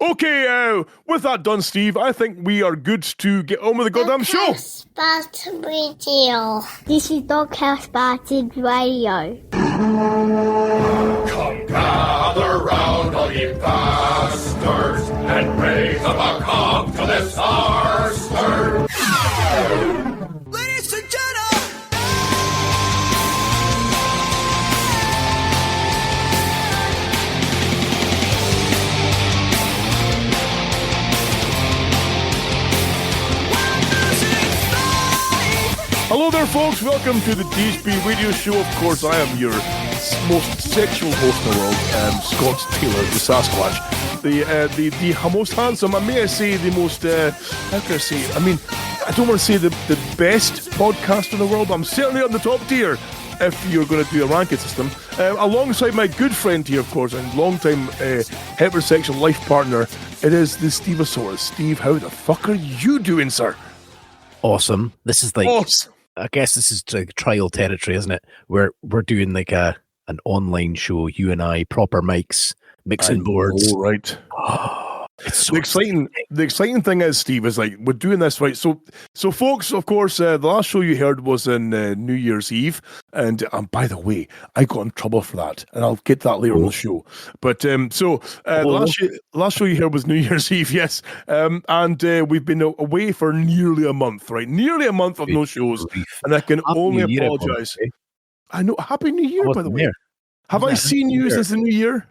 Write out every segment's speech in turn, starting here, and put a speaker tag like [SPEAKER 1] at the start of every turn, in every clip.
[SPEAKER 1] Okay, with that done, Steve, I think we are good to get on with the goddamn show.
[SPEAKER 2] Spot Radio. This is Doghouse Spotted Radio.
[SPEAKER 3] Come gather round, all ye bastards, and raise up a cock to this our stir.
[SPEAKER 4] Ladies and gentlemen!
[SPEAKER 1] Hello there, folks. Welcome to the DHB radio show. Of course, I am your most sexual host in the world, Scott Taylor, the Sasquatch. The most handsome, and may I say the most, how can I say it? I mean, I don't want to say the best podcaster in the world, but I'm certainly on the top tier if you're going to do a ranking system. Alongside my good friend here, of course, and long-time heterosexual life partner, it is the Steveosaurus. Steve, how the fuck are you doing, sir?
[SPEAKER 5] Awesome. This is like,
[SPEAKER 1] awesome.
[SPEAKER 5] I guess this is like trial territory, isn't it? We're doing like an online show, you and I, proper mics, mixing boards.
[SPEAKER 1] Oh, right.
[SPEAKER 5] It's so
[SPEAKER 1] the exciting thing is, Steve, is like we're doing this right. So folks, of course, the last show you heard was in New Year's Eve, and by the way, I got in trouble for that, and I'll get that later on the show. But last show you heard was New Year's Eve, yes, and we've been away for nearly a month, right? Nearly a month of no shows, and I can only apologise. I know. Happy New Year, by the way. Have I seen you since the New Year?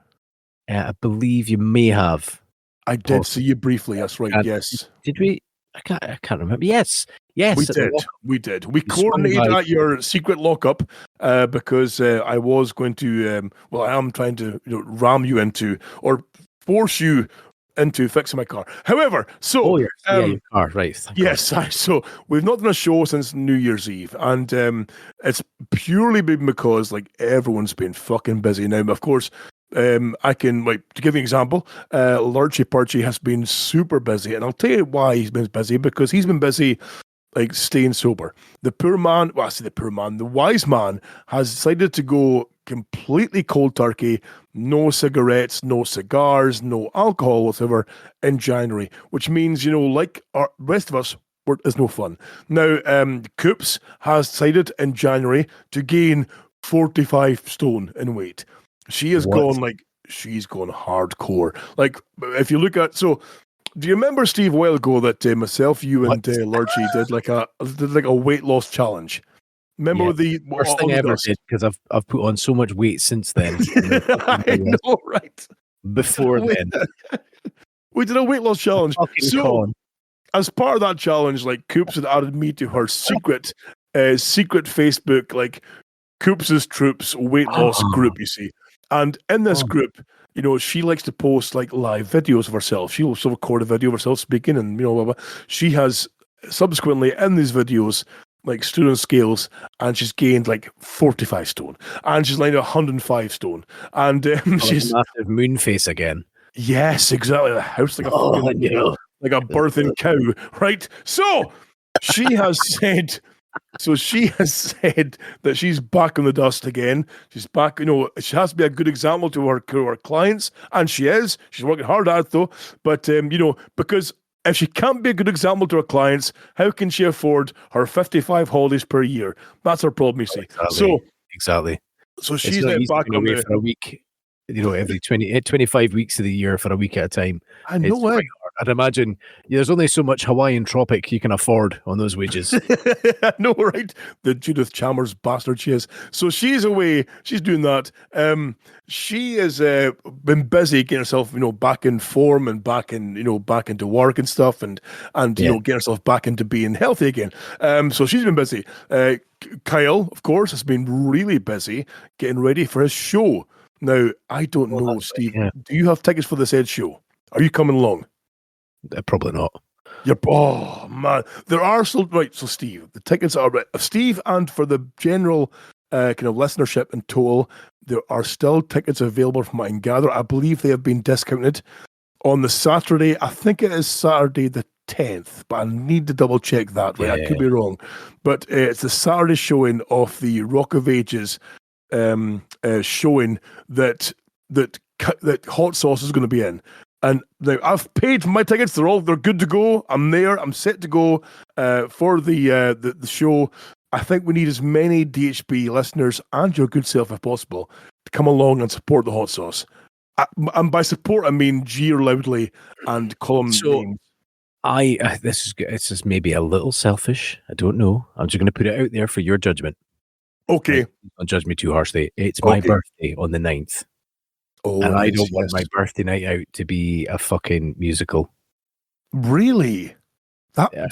[SPEAKER 5] I believe you may have.
[SPEAKER 1] I did see you briefly. That's right. Yes.
[SPEAKER 5] Did we? I can't remember. Yes.
[SPEAKER 1] We did. We coordinated at your secret lockup because I was going to. I am trying to ram you into or force you into fixing my car. However, your car, right? Yes. So we've not done a show since New Year's Eve, and it's purely been because like everyone's been fucking busy now. Of course. I can, to give you an example, Lurchy Purchy has been super busy, and I'll tell you why he's been busy, because he's been busy, like, staying sober. The wise man has decided to go completely cold turkey, no cigarettes, no cigars, no alcohol whatsoever in January, which means, like our rest of us, is no fun. Now, Coops has decided in January to gain 45 stone in weight. She has she's gone hardcore. Like, if you look at, do you remember, Steve, a while ago that myself, you, and Lurchy did like a weight loss challenge? Remember the
[SPEAKER 5] worst thing I ever did, because I've put on so much weight since then.
[SPEAKER 1] I know, right?
[SPEAKER 5] Before then,
[SPEAKER 1] we did a weight loss challenge. As part of that challenge, like, Coops had added me to her secret Facebook, like, Coops' Troops weight loss group, you see. And in this group, she likes to post like live videos of herself. She'll also record a video of herself speaking, and blah, blah. She has subsequently in these videos like stood on scales, and she's gained like 45 stone, and she's like 105 stone, and she's
[SPEAKER 5] a massive moon face again.
[SPEAKER 1] Yes, exactly. The house like a like a birthing cow, right? So she has said. So she has said that she's back on the dust again. She's back, she has to be a good example to her clients, and she is. She's working hard at it, though. But, because if she can't be a good example to her clients, how can she afford her 55 holidays per year? That's her problem, you see.
[SPEAKER 5] Exactly.
[SPEAKER 1] So she's back on
[SPEAKER 5] away for a week, every 25 weeks of the year for a week at a time.
[SPEAKER 1] I know it.
[SPEAKER 5] I'd imagine there's only so much Hawaiian tropic you can afford on those wages.
[SPEAKER 1] I know, right? The Judith Chalmers bastard she is. So she's away. She's doing that. She has been busy getting herself, back in form and back into work and stuff, and getting herself back into being healthy again. So she's been busy. Kyle, of course, has been really busy getting ready for his show. Now, I don't know, Steve. Yeah. Do you have tickets for this Ed show? Are you coming along?
[SPEAKER 5] Probably not.
[SPEAKER 1] Oh man, there are still right. So Steve, the tickets are right. Steve, and for the general kind of listenership in total, there are still tickets available from what I can gather. I believe they have been discounted on the Saturday. I think it is Saturday the 10th, but I need to double check that. Right, I could be wrong, but it's the Saturday showing of the Rock of Ages showing that hot sauce is going to be in. And I've paid for my tickets. They're good to go. I'm there. I'm set to go for the show. I think we need as many DHB listeners and your good self if possible to come along and support the hot sauce. And by support, I mean jeer loudly and call them names.
[SPEAKER 5] This is maybe a little selfish. I don't know. I'm just going to put it out there for your judgment.
[SPEAKER 1] Okay.
[SPEAKER 5] Don't judge me too harshly. It's my birthday on the 9th.
[SPEAKER 1] Oh,
[SPEAKER 5] and I don't want my birthday night out to be a fucking musical.
[SPEAKER 1] Really?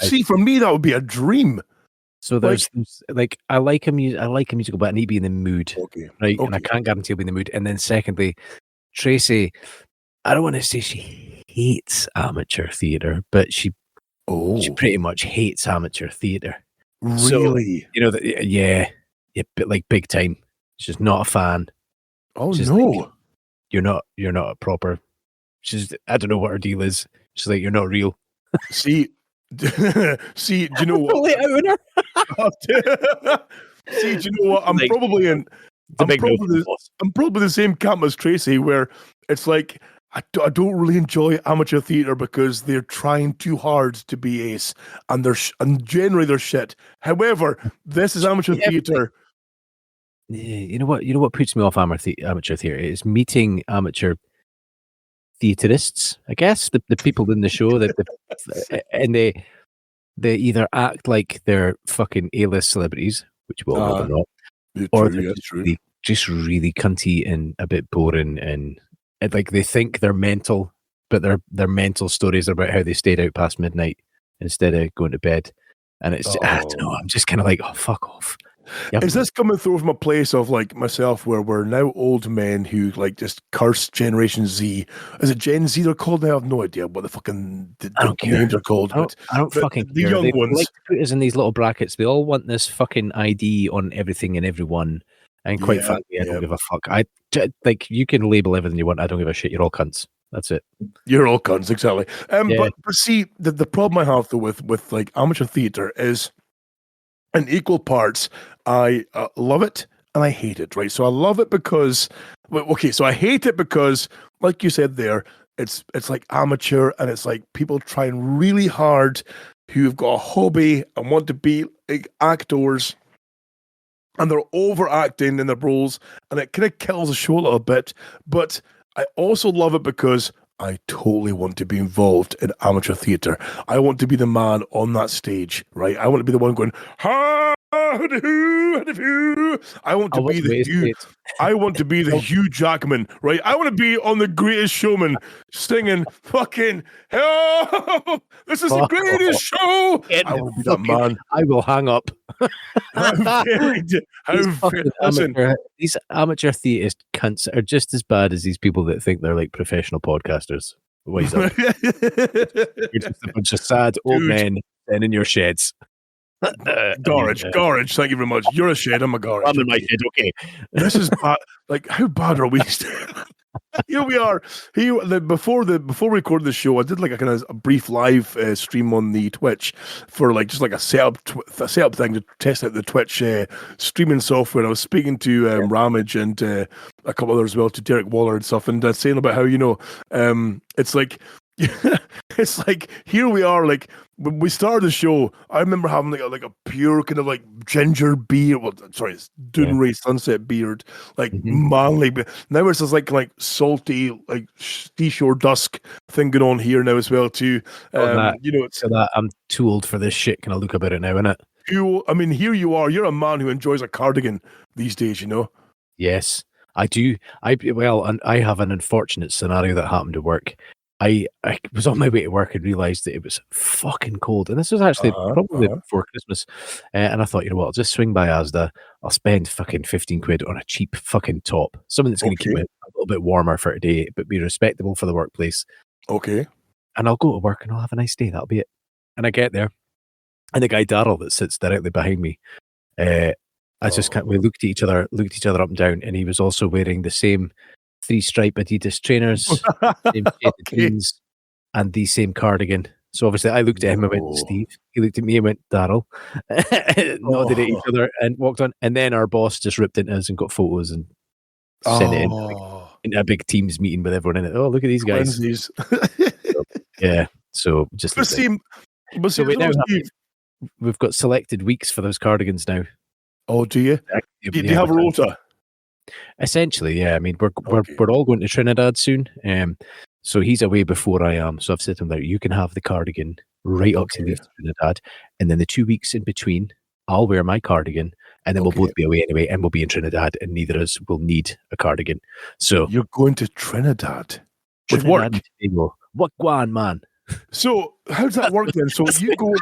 [SPEAKER 1] See, for me, that would be a dream.
[SPEAKER 5] So there's like I like a musical, but I need to be in the mood, right? And I can't guarantee I'll be in the mood. And then secondly, Tracy, I don't want to say she hates amateur theatre, but she pretty much hates amateur theatre.
[SPEAKER 1] Really?
[SPEAKER 5] So, yeah, but like big time. She's not a fan.
[SPEAKER 1] Oh no,
[SPEAKER 5] like, you're not a proper. I don't know what her deal is. She's like, you're not real.
[SPEAKER 1] See, do you know what? See, do you know what? I'm probably the same camp as Tracy, where it's like I don't really enjoy amateur theatre because they're trying too hard to be ace, and generally they're shit. However, this is amateur theatre.
[SPEAKER 5] Yeah, you know what puts me off amateur theatre is meeting amateur theaterists. I guess the people in the show and they either act like they're fucking A-list celebrities, which we all know they're not, or they're just really cunty and a bit boring, and like they think they're mental, but their mental stories are about how they stayed out past midnight instead of going to bed. And it's I don't know, I'm just kind of like, oh, fuck off. Yep.
[SPEAKER 1] Is this coming through from a place of like myself where we're now old men who like just curse Generation Z? Is it Gen Z they're called now? I have no idea what the fucking names are called.
[SPEAKER 5] I don't fucking
[SPEAKER 1] the
[SPEAKER 5] care.
[SPEAKER 1] Young
[SPEAKER 5] They
[SPEAKER 1] ones
[SPEAKER 5] like to put us in these little brackets. They all want this fucking ID on everything and everyone. And quite frankly, I don't give a fuck. Like you can label everything you want. I don't give a shit. You're all cunts. That's it.
[SPEAKER 1] You're all cunts, exactly. But see, the problem I have though with like amateur theatre is, in equal parts, I love it and I hate it, right? So I love it because, so I hate it because, like you said there, it's like amateur and it's like people trying really hard who've got a hobby and want to be like actors, and they're overacting in their roles, and it kind of kills the show a little bit. But I also love it because I totally want to be involved in amateur theatre. I want to be the man on that stage, right? I want to be the one going, I want to be the Hugh. I want to be the Hugh Jackman, right? I want to be on The Greatest Showman, singing fucking, oh, this is the greatest show. I want to be that man.
[SPEAKER 5] I will hang up.
[SPEAKER 1] Listen,
[SPEAKER 5] these amateur theatrist cunts are just as bad as these people that think they're like professional podcasters. What is that? You're just a bunch of sad old men in your sheds.
[SPEAKER 1] Garage, thank you very much. You're a shed, I'm a garage.
[SPEAKER 5] I'm in my shed, okay.
[SPEAKER 1] This is bad. Like, how bad are we? Here we are. Before we recorded the show, I did like a brief live stream on the Twitch for like just like a setup thing to test out the Twitch streaming software. I was speaking to Ramage and a couple others as well, to Derek Waller and stuff, and saying about how it's like. It's like here we are. Like when we started the show, I remember having like a pure kind of like ginger beard. Well, sorry, it's Dunray Sunset beard, like manly. But now it's just like salty, like seashore dusk thing going on here now as well too. It's
[SPEAKER 5] so that I'm too old for this shit. Can I look about it now, innit?
[SPEAKER 1] Here you are. You're a man who enjoys a cardigan these days. You know.
[SPEAKER 5] Yes, I do. And I have an unfortunate scenario that happened at work. I was on my way to work and realised that it was fucking cold. And this was actually probably before Christmas. And I thought, you know what, I'll just swing by Asda. I'll spend fucking 15 quid on a cheap fucking top. Something that's going to keep it a little bit warmer for today, but be respectable for the workplace.
[SPEAKER 1] Okay.
[SPEAKER 5] And I'll go to work and I'll have a nice day. That'll be it. And I get there. And the guy, Daryl, that sits directly behind me, we looked at each other up and down. And he was also wearing the same 3-stripe Adidas trainers, same jeans, and the same cardigan. So obviously I looked at him and went, Steve. He looked at me and went, Daryl. Nodded at each other and walked on. And then our boss just ripped into us and got photos and sent it in. in a big Teams meeting with everyone in it. Oh, look at these guys.
[SPEAKER 1] Wednesdays.
[SPEAKER 5] Yeah. So just
[SPEAKER 1] But see,
[SPEAKER 5] so we now
[SPEAKER 1] Steve,
[SPEAKER 5] we've got selected weeks for those cardigans now.
[SPEAKER 1] oh, do you? Do you have a rota?
[SPEAKER 5] Essentially, yeah. I mean, we're all going to Trinidad soon. So he's away before I am. So I've said to him that you can have the cardigan right up to leave Trinidad, and then the 2 weeks in between, I'll wear my cardigan, and then we'll both be away anyway, and we'll be in Trinidad, and neither of us will need a cardigan. So
[SPEAKER 1] you're going to Trinidad with work.
[SPEAKER 5] What guan, man?
[SPEAKER 1] So how does that work then? So you go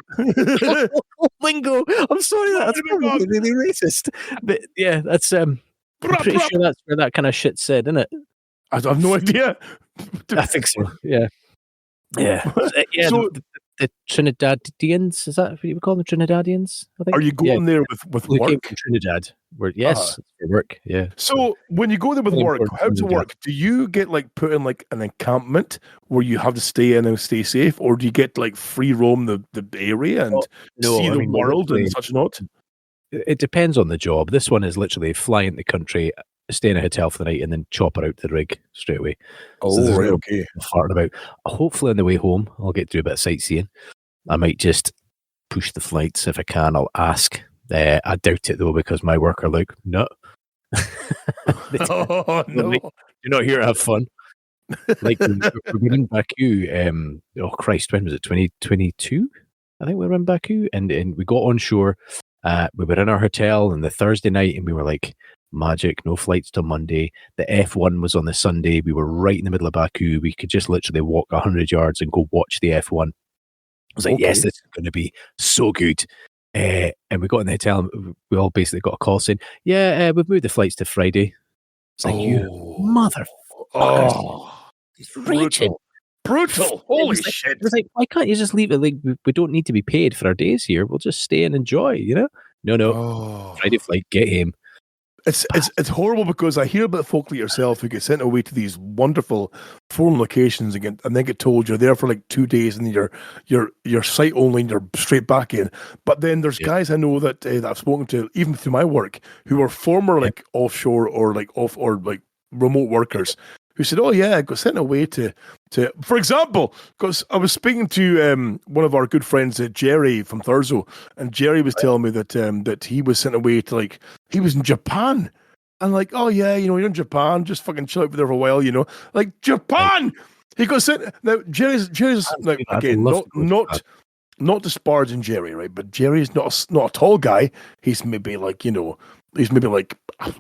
[SPEAKER 5] lingo. I'm sorry, that's probably really racist, but yeah, that's I'm pretty sure that's where that kind of shit said, isn't it?
[SPEAKER 1] I have no idea.
[SPEAKER 5] I think so. Yeah. Yeah. Yeah.
[SPEAKER 1] So,
[SPEAKER 5] the Trinidadians, is that what you would call them? Trinidadians? I think.
[SPEAKER 1] Are you going there with
[SPEAKER 5] we
[SPEAKER 1] work?
[SPEAKER 5] Came from Trinidad. Yes, for work. Yeah.
[SPEAKER 1] So when you go there with work, how does it work? Do you get like put in like an encampment where you have to stay in and stay safe, or do you get like free roam the area and see the world and such not?
[SPEAKER 5] It depends on the job. This one is literally fly into the country, stay in a hotel for the night, and then chopper out to the rig straight away.
[SPEAKER 1] Oh, right, okay.
[SPEAKER 5] Farting about. Hopefully on the way home, I'll get to do a bit of sightseeing. I might just push the flights if I can. I'll ask. I doubt it though, because my work are like, no.
[SPEAKER 1] Oh, no.
[SPEAKER 5] You're not here to have fun. Like we're in Baku. Oh Christ, when was it? 2022? I think we were in Baku, and we got on shore. We were in our hotel on the Thursday night, and we were like, magic, no flights till Monday. The F1 was on the Sunday. We were right in the middle of Baku. We could just literally walk 100 yards and go watch the F1. I was like, yes, this is going to be so good. And we got in the hotel, and we all basically got a call saying, yeah, we've moved the flights to Friday. It's like, you motherfuckers.
[SPEAKER 1] Oh,
[SPEAKER 5] it's brutal.
[SPEAKER 1] Holy shit.
[SPEAKER 5] It was like, why can't you just leave it? Like, we don't need to be paid for our days here. We'll just stay and enjoy, you know? No. Friday flight, get him.
[SPEAKER 1] It's horrible because I hear about folk like yourself who get sent away to these wonderful foreign locations and then get told you're there for like 2 days and you're sight only and you're straight back in. But then there's guys I know that I've spoken to, even through my work, who are former like offshore or like off or like remote workers who said, "Oh yeah, I got sent away to." For example, because I was speaking to one of our good friends, Jerry from Thurso, and Jerry was telling me that that he was sent away to he was in Japan, and like, oh yeah, you're in Japan, just fucking chill out there for a while, like Japan. He got sent. Now Jerry's like, again, not disparaging Jerry, right? But Jerry's not a tall guy. He's maybe like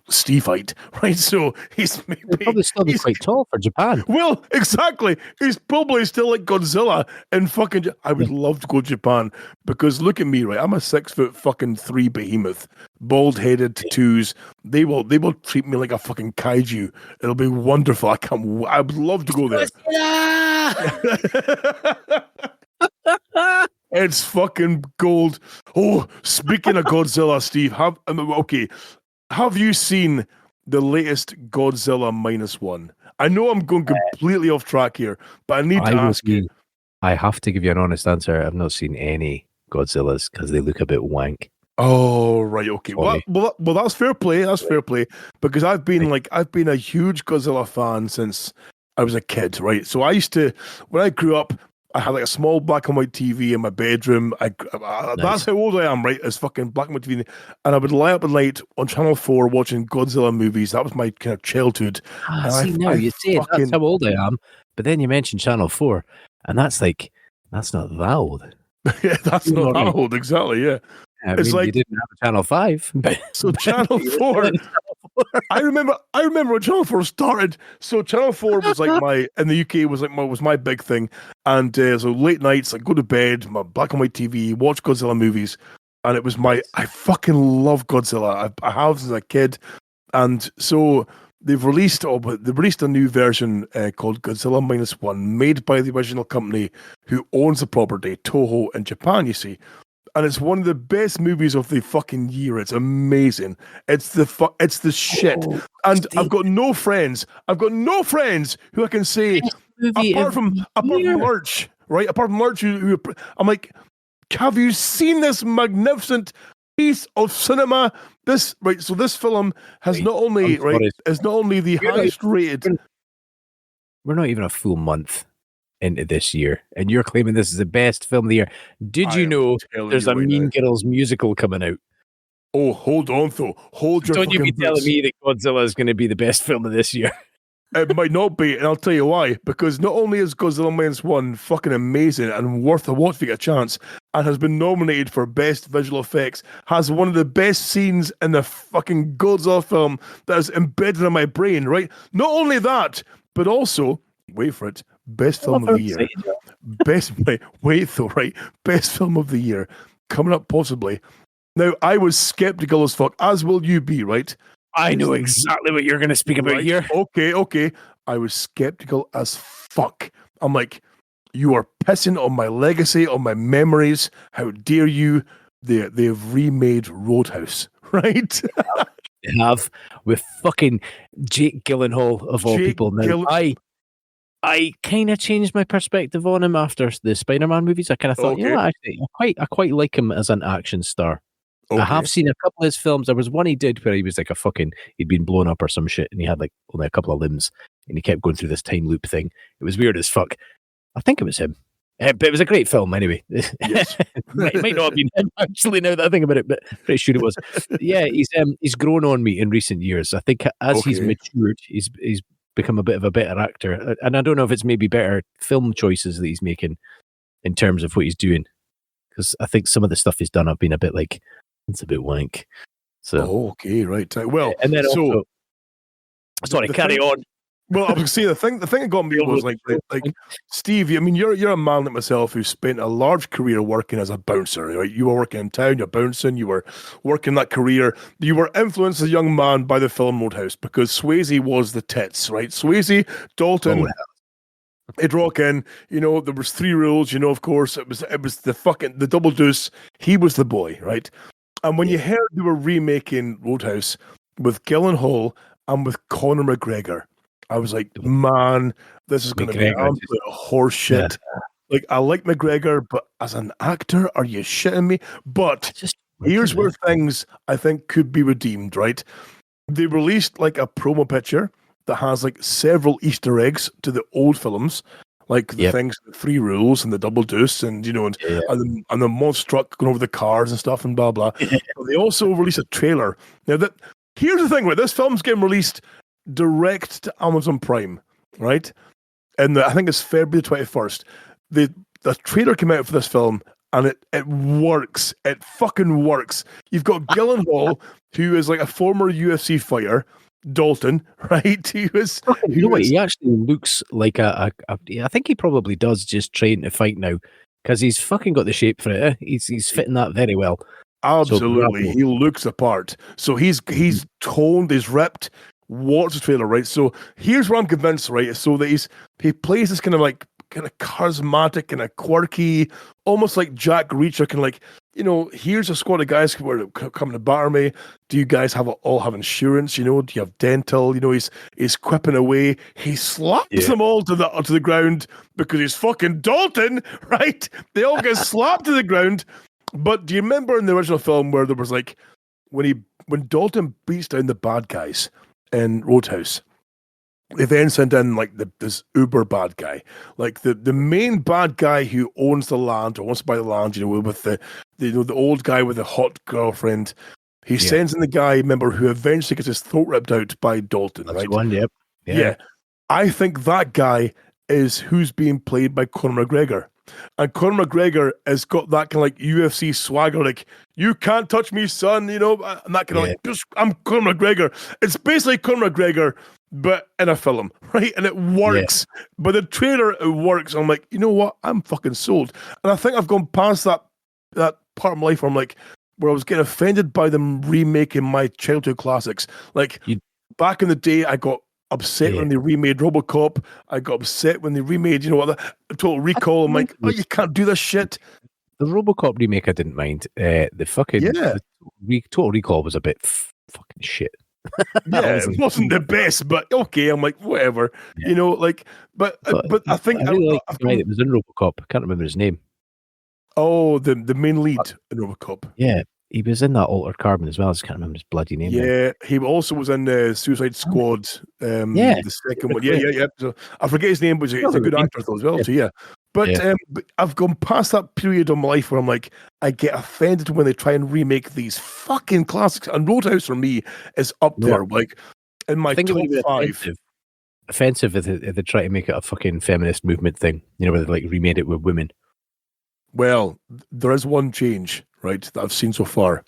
[SPEAKER 1] Steve height, right? So he's
[SPEAKER 5] probably still quite tall for Japan.
[SPEAKER 1] Well, exactly. He's probably still like Godzilla and fucking. I would love to go to Japan because look at me, right? I'm a 6'3" behemoth, bald headed tattoos. They will treat me like a fucking kaiju. It'll be wonderful. I would love to go there. It's fucking gold. Oh, speaking of Godzilla, Steve, have you seen the latest Godzilla -1? I know I'm going completely off track here, but I need to ask you.
[SPEAKER 5] I have to give you an honest answer. I've not seen any Godzillas because they look a bit wank.
[SPEAKER 1] Oh, right, okay. Well, that's fair play. That's fair play because I've been a huge Godzilla fan since I was a kid, right? So I used to, when I grew up, I had like a small black and white TV in my bedroom. That's how old I am, right? It's fucking black and white TV. And I would lie up at night on Channel 4 watching Godzilla movies. That was my kind of childhood.
[SPEAKER 5] See, now you say that's how old I am, but then you mentioned Channel 4, and that's not that old.
[SPEAKER 1] Yeah, that's not that old, exactly, yeah.
[SPEAKER 5] It's like you didn't have a Channel 5.
[SPEAKER 1] So Channel 4. I remember when Channel 4 started. So Channel 4 was like in the UK was my big thing. And so late nights, I go to bed, my black and white TV, watch Godzilla movies, and it was I fucking love Godzilla. I have since a kid, and so they've released a new version called Godzilla -1, made by the original company who owns the property, Toho in Japan. You see. And it's one of the best movies of the fucking year. It's amazing. It's the shit. And I've got no friends who I can say apart from Lurch, right? Apart from Lurch, who I'm like, have you seen this magnificent piece of cinema? This film has not only the highest rated.
[SPEAKER 5] we're not even a full month into this year, and you're claiming this is the best film of the year. Did you know there's a Mean Girls musical coming out?
[SPEAKER 1] Oh, hold on, though. Hold your
[SPEAKER 5] Don't
[SPEAKER 1] fucking
[SPEAKER 5] you be telling me that Godzilla is going to be the best film of this year?
[SPEAKER 1] It might not be, and I'll tell you why. Because not only is Godzilla Minus One fucking amazing and worth a watch if you get a chance, and has been nominated for Best Visual Effects, has one of the best scenes in the fucking Godzilla film that is embedded in my brain, right? Not only that, but also, wait for it, Best Film of the Year. Wait though, right? Best Film of the Year. Coming up possibly. Now, I was skeptical as fuck, as will you be, right?
[SPEAKER 5] I know exactly what you're going to speak about here.
[SPEAKER 1] Okay. I was skeptical as fuck. I'm like, you are pissing on my legacy, on my memories. How dare you? They've remade Roadhouse, right?
[SPEAKER 5] They have, with fucking Jake Gyllenhaal of all people. Now, I kind of changed my perspective on him after the Spider-Man movies. I kind of thought, you know what, actually, I quite like him as an action star. Okay. I have seen a couple of his films. There was one he did where he was like he'd been blown up or some shit, and he had like only a couple of limbs, and he kept going through this time loop thing. It was weird as fuck. I think it was him. But it was a great film anyway. Yes. it might not have been him, actually, now that I think about it, but pretty sure it was. Yeah, he's grown on me in recent years. I think as he's matured, he's become a bit of a better actor. And I don't know if it's maybe better film choices that he's making in terms of what he's doing. Because I think some of the stuff he's done, I've been a bit like, it's a bit wank. So
[SPEAKER 1] okay, right. Well,
[SPEAKER 5] and then also, sorry, carry on.
[SPEAKER 1] Well, I was saying the thing that got me was like Steve. I mean, you're a man like myself who spent a large career working as a bouncer. Right? You were working in town, you're bouncing. You were working that career. You were influenced as a young man by the film Roadhouse because Swayze was the tits, right? Swayze, Dalton. He'd rock in, there was 3 rules, of course. It was the double deuce. He was the boy, right? And when you heard they were remaking Roadhouse with Gyllenhaal and with Conor McGregor, I was like, man, this is going to be absolute horse shit. Yeah. Like, I like McGregor, but as an actor, are you shitting me? But here's where things, I think, could be redeemed, right? They released, like, a promo picture that has, like, several Easter eggs to the old films, like the things, the 3 rules and the double deuce and, and the monster truck going over the cars and stuff and blah, blah. But they also released a trailer. Now, here's the thing, right? This film's getting released direct to Amazon Prime, right? And I think it's February 21st. The trailer came out for this film, and it works. It fucking works. You've got Gyllenhaal, who is like a former UFC fighter, Dalton, right? He
[SPEAKER 5] actually looks like I think he probably does just train to fight now, because he's fucking got the shape for it. He's fitting that very well.
[SPEAKER 1] Absolutely, he looks the part. So he's toned, he's ripped. Watch the trailer, right? So here's where I'm convinced, right? So that he plays this kind of charismatic and a quirky, almost like Jack Reacher, kind of like, here's a squad of guys who are coming to batter me. Do you guys all have insurance? Do you have dental? He's quipping away. He slaps them all to the ground because he's fucking Dalton, right? They all get slapped to the ground. But do you remember in the original film where there was like when Dalton beats down the bad guys in Roadhouse, they then sent in like this uber bad guy, like the main bad guy who owns the land or wants to buy the land, with the old guy with the hot girlfriend. He sends in the guy, remember, who eventually gets his throat ripped out by Dalton. That's right?
[SPEAKER 5] One, yep.
[SPEAKER 1] Yeah. I think that guy is who's being played by Conor McGregor. And Conor McGregor has got that kind of like UFC swagger, like, you can't touch me, son, and that kind of like, I'm Conor McGregor. It's basically Conor McGregor, but in a film, right? And it works. Yeah. But the trailer, it works. I'm like, you know what? I'm fucking sold. And I think I've gone past that part of my life where I'm like, where I was getting offended by them remaking my childhood classics. Like, back in the day, I got upset when they remade RoboCop. I got upset when they remade, Total Recall. I'm like, you can't do this shit.
[SPEAKER 5] The RoboCop remake, I didn't mind. The fucking Total Recall was a bit fucking shit.
[SPEAKER 1] It wasn't the best, but okay. I'm like, whatever, But I think
[SPEAKER 5] I really like the guy that was in RoboCop. I can't remember his name.
[SPEAKER 1] Oh, the main lead in RoboCop.
[SPEAKER 5] Yeah, He was in that Altered Carbon as well. I just can't remember his bloody name.
[SPEAKER 1] Yeah, he also was in the Suicide Squad.
[SPEAKER 5] Yeah.
[SPEAKER 1] The second one. Yeah. So I forget his name, but he's a good actor though as well. So yeah. But I've gone past that period of my life where I'm like, I get offended when they try and remake these fucking classics. And Roadhouse for me is up there, like in my top 5.
[SPEAKER 5] Offensive if they try to make it a fucking feminist movement thing. You know, where they like remade it with women.
[SPEAKER 1] Well, there is one change, right, that I've seen so far,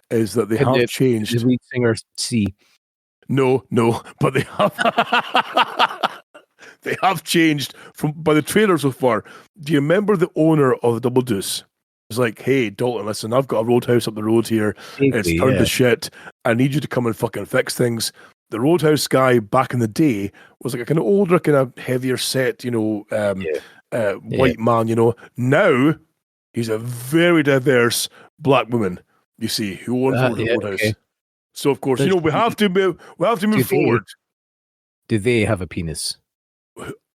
[SPEAKER 1] is that they have changed.
[SPEAKER 5] The lead singer C.
[SPEAKER 1] No, but they have. They have changed by the trailer so far. Do you remember the owner of Double Deuce? It's like, hey, Dalton, listen, I've got a Roadhouse up the road here. It's turned to shit. I need you to come and fucking fix things. The Roadhouse guy back in the day was like a kind of older, kind of heavier set, white man, Now he's a very diverse black woman, you see, who owns the Roadhouse. Okay. So of course, we have to move forward.
[SPEAKER 5] Do they have a penis?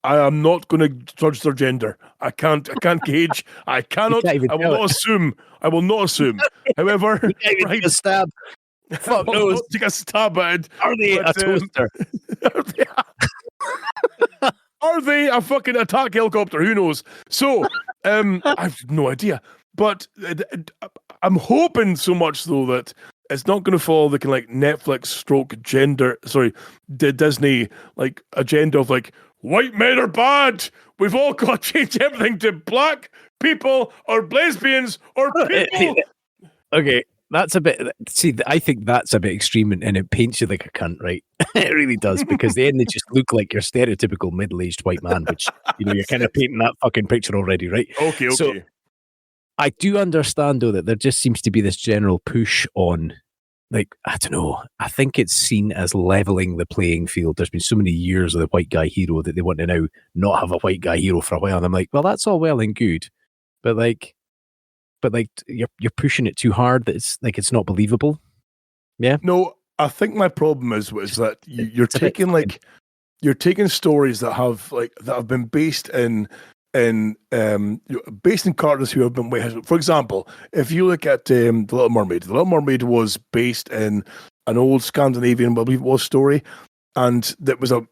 [SPEAKER 1] I am not going to judge their gender. I can't gauge. I cannot. I will not assume. However,
[SPEAKER 5] right, a stab. Fuck knows.
[SPEAKER 1] Take a stab at it.
[SPEAKER 5] Are they a toaster?
[SPEAKER 1] Are they a fucking attack helicopter? Who knows? So, I've no idea. But I'm hoping so much though that it's not going to follow the kind of like Netflix Disney like agenda of like, white men are bad. We've all got to change everything to black people or lesbians or people.
[SPEAKER 5] Okay, that's a bit. See, I think that's a bit extreme, and it paints you like a cunt, right? It really does, because then they just look like your stereotypical middle-aged white man, which you're kind of painting that fucking picture already, right?
[SPEAKER 1] Okay.
[SPEAKER 5] So, I do understand though that there just seems to be this general push on. Like, I don't know, I think it's seen as leveling the playing field. There's been so many years of the white guy hero that they want to now not have a white guy hero for a while. And I'm like, well, that's all well and good. But you're pushing it too hard that it's not believable. Yeah.
[SPEAKER 1] No, I think my problem is that you're taking stories that have been based in characters who have been, for example, if you look at The Little Mermaid was based in an old Scandinavian, I believe it was, story, and that was a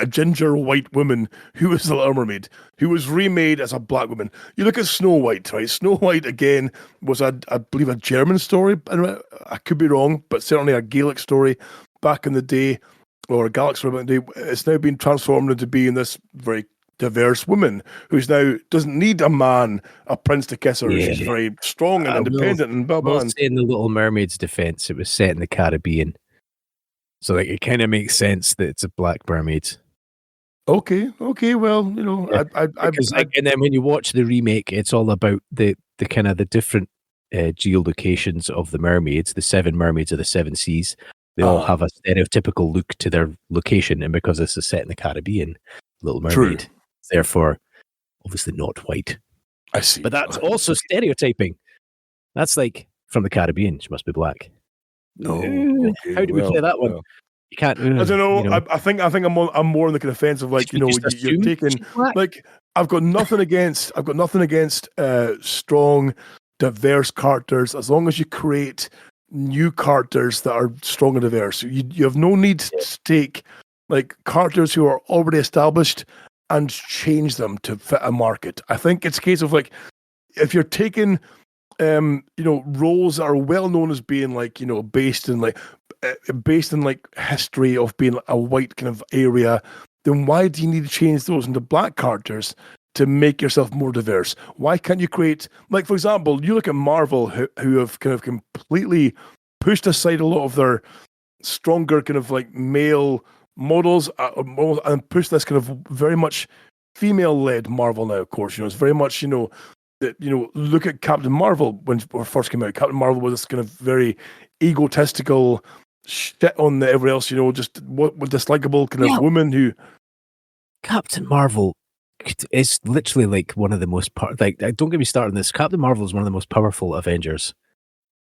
[SPEAKER 1] ginger white woman who was the Little Mermaid, who was remade as a black woman. You look at Snow White, right? Snow White again was I believe a German story. I could be wrong, but certainly a Gaelic story back in the day, or a Gaelic story back in the day. It's now been transformed into being this very diverse woman who's now doesn't need a prince to kiss her. Yeah. She's very strong and independent and blah blah.
[SPEAKER 5] In The Little Mermaid's defense, it was set in the Caribbean, so like it kind of makes sense that it's a black mermaid.
[SPEAKER 1] Okay. Well,
[SPEAKER 5] and then when you watch the remake, it's all about the kind of the different geolocations of the mermaids, the 7 mermaids of the 7 seas. They all have a stereotypical look to their location, and because this is set in the Caribbean, Little Mermaid. True. Therefore, obviously not white.
[SPEAKER 1] I see.
[SPEAKER 5] But that's also stereotyping. That's like, from the Caribbean, she must be black.
[SPEAKER 1] No. Okay,
[SPEAKER 5] how do we play that one?
[SPEAKER 1] Well.
[SPEAKER 5] You can't.
[SPEAKER 1] I don't know. I think I'm more in the kind of offensive, like, you're taking, like, I've got nothing against strong, diverse characters, as long as you create new characters that are strong and diverse. You have no need to take like characters who are already established and change them to fit a market. I think it's a case of like, if you're taking roles that are well known as being like, based in history of being a white kind of area, then why do you need to change those into black characters to make yourself more diverse? Why can't you create, like, for example, you look at Marvel who have kind of completely pushed aside a lot of their stronger kind of like male models and push this kind of very much female-led Marvel now. Of course, it's very much look at Captain Marvel when it first came out. Captain Marvel was this kind of very egotistical shit on everybody else. Just dislikable kind of woman who.
[SPEAKER 5] Captain Marvel is literally like one of the most don't get me started on this. Captain Marvel is one of the most powerful Avengers.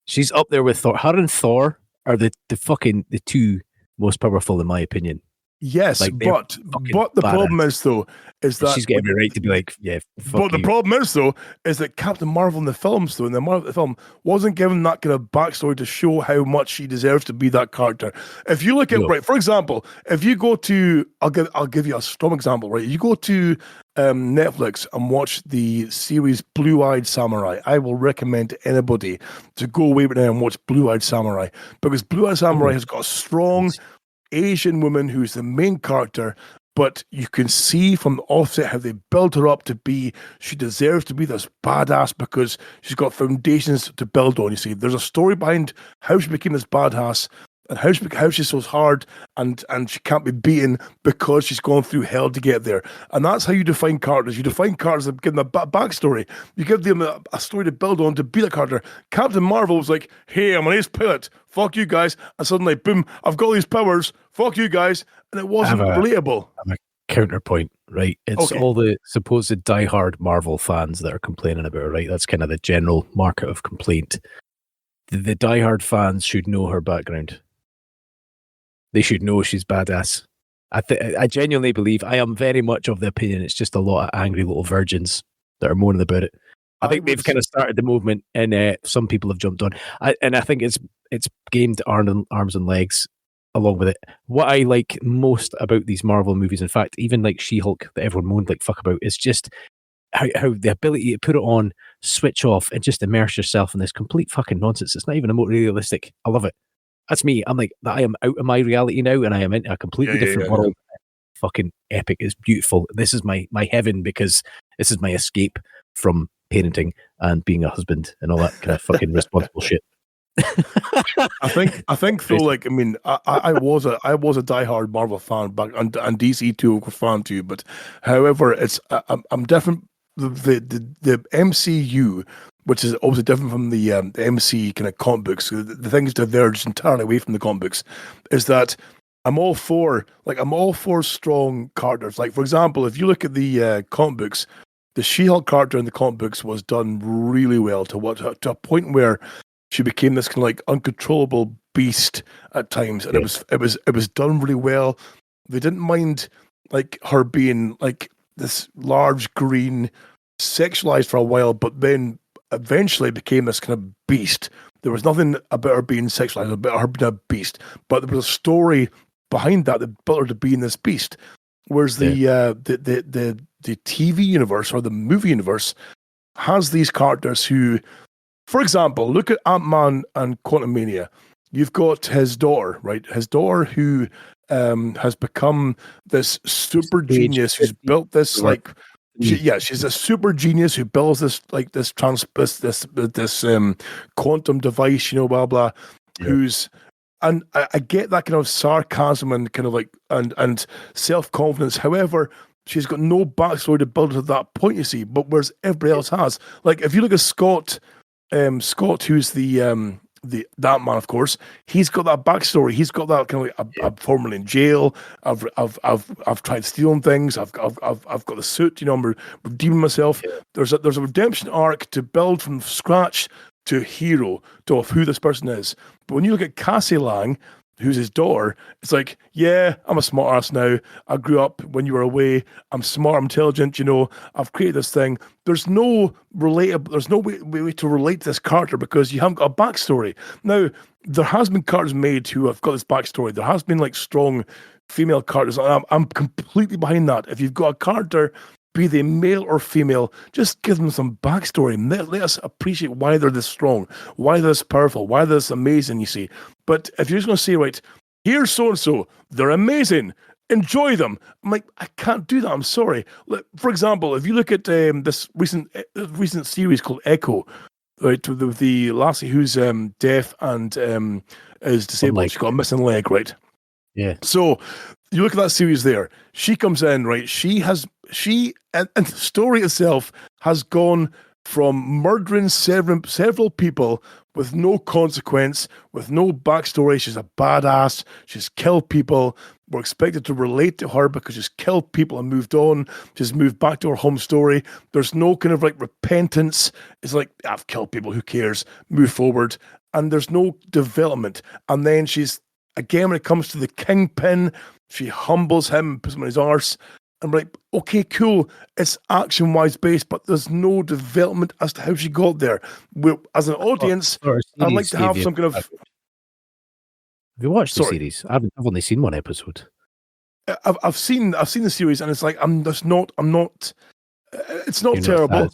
[SPEAKER 5] She's up there with Thor. Her and Thor are the 2 most powerful, in my opinion.
[SPEAKER 1] Yes,
[SPEAKER 5] Like they're
[SPEAKER 1] but
[SPEAKER 5] fucking
[SPEAKER 1] the
[SPEAKER 5] badass.
[SPEAKER 1] problem is though is
[SPEAKER 5] And
[SPEAKER 1] that
[SPEAKER 5] she's got every right to be like, yeah, fuck
[SPEAKER 1] but the
[SPEAKER 5] you.
[SPEAKER 1] problem is though is that Captain Marvel in the films though in the Marvel film wasn't given that kind of backstory to show how much she deserves to be that character. If you look at
[SPEAKER 5] No.
[SPEAKER 1] right, for example, if you go to I'll give you a strong example, right? You go to Netflix and watch the series Blue Eyed Samurai. I will recommend to anybody to go away right now and watch Blue Eyed Samurai because Blue Eyed Samurai has got a strong Asian woman who's the main character, but you can see from the offset how they build her up to be, she deserves to be this badass because she's got foundations to build on. You see, there's a story behind how she became this badass and how she's so hard and she can't be beaten because she's gone through hell to get there. And that's how you define characters. You define characters and give them a backstory. You give them a story to build on to be the character. Captain Marvel was like, hey, I'm an ace pilot. Fuck you guys. And suddenly, boom, I've got these powers. Fuck you guys. And it wasn't relatable.
[SPEAKER 5] I have a counterpoint, right? It's all the supposed diehard Marvel fans that are complaining about it, right? That's kind of the general market of complaint. The diehard fans should know her background. They should know she's badass. I genuinely believe, I am very much of the opinion it's just a lot of angry little virgins that are moaning about it. I think they've kind of started the movement and some people have jumped on. And I think it's gained arms and legs along with it. What I like most about these Marvel movies, in fact, even like She-Hulk that everyone moaned like fuck about, is just how the ability to put it on, switch off, and just immerse yourself in this complete fucking nonsense. It's not even more realistic. I love it. That's me. I'm like, I am out of my reality now, and I am in a completely different world. Fucking epic. It's beautiful. This is my heaven because this is my escape from parenting and being a husband and all that kind of fucking responsible shit.
[SPEAKER 1] I think though, like, I mean, I was a diehard Marvel fan back and DC too fan too, but however, I'm different. The MCU, which is obviously different from the MC kind of comic books, the things diverged entirely away from the comic books, is that I'm all for strong characters. Like, for example, if you look at the comic books, the She-Hulk character in the comic books was done really well to a point where she became this kind of like uncontrollable beast at times, and it was done really well. They didn't mind like her being like this large green, sexualized for a while, but then eventually became this kind of beast. There was nothing about her being sexualized, about her being a beast, but there was a story behind that built her to being this beast. Whereas the TV universe or the movie universe has these characters who, for example, look at Ant-Man and Quantumania. You've got his daughter, right? His daughter who has become this super genius who's built this like, she's a super genius who builds this like this quantum device, blah blah. Yeah. Who's and I get that kind of sarcasm and kind of like and self confidence. However, she's got no backstory to build to that point, you see. But whereas everybody else has, like if you look at Scott, who's that man, of course, he's got that backstory. He's got that kind of like I'm formerly in jail. I've tried stealing things. I've got the suit. I'm redeeming myself. Yeah. There's a redemption arc to build from scratch to hero to who this person is. But when you look at Cassie Lang, who's his daughter, it's like, yeah, I'm a smart ass now. I grew up when you were away. I'm smart, I'm intelligent, I've created this thing. There's no way to relate to this character because you haven't got a backstory. Now, there has been characters made who have got this backstory. There has been like strong female characters. I'm completely behind that. If you've got a character, be they male or female, just give them some backstory. Let us appreciate why they're this strong, why they're this powerful, why they're this amazing, you see. But if you're just going to say, right, here's so-and-so, they're amazing, enjoy them. I'm like, I can't do that, I'm sorry. For example, if you look at this recent series called Echo, right, with the lassie who's deaf and is disabled, she's got a missing leg, right?
[SPEAKER 5] Yeah.
[SPEAKER 1] So you look at that series there. She comes in, right? And the story itself has gone from murdering several people with no consequence, with no backstory. She's a badass. She's killed people. We're expected to relate to her because she's killed people and moved on. She's moved back to her home story. There's no kind of like repentance. It's like, I've killed people. Who cares? Move forward. And there's no development. And then she's, again, when it comes to the Kingpin, She humbles him, puts him on his arse. I'm like, okay, cool. It's action-wise based, but there's no development as to how she got there. As an audience, I'd like to have some kind of.
[SPEAKER 5] Have you watched the series? I've only seen one episode.
[SPEAKER 1] I've seen the series, and it's like it's not terrible.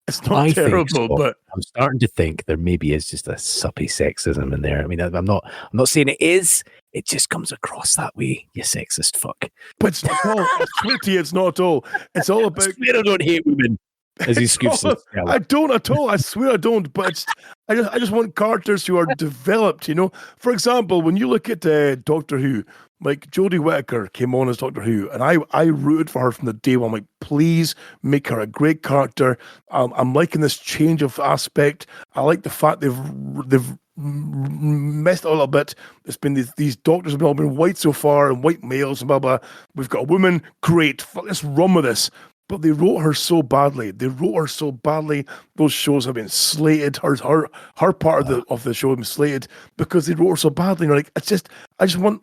[SPEAKER 1] It's not terrible, but
[SPEAKER 5] I'm starting to think there maybe is just a suppy sexism in there. I mean, I'm not saying it is. It just comes across that way, you sexist fuck.
[SPEAKER 1] But it's not at all. I swear to you, it's not at all. It's all about.
[SPEAKER 5] I swear I don't hate women. As he scoofs it.
[SPEAKER 1] I don't at all. I swear I don't. But I just want characters who are developed. For example, when you look at Doctor Who, like Jodie Whittaker came on as Doctor Who, and I rooted for her from the day one. I'm like, please make her a great character. I'm liking this change of aspect. I like the fact they've messed it all a bit. It's been these doctors have all been white so far and white males and blah blah. We've got a woman, great. Let's run with this. But they wrote her so badly. Those shows have been slated. Her part of the show has been slated because they wrote her so badly. Like I just want.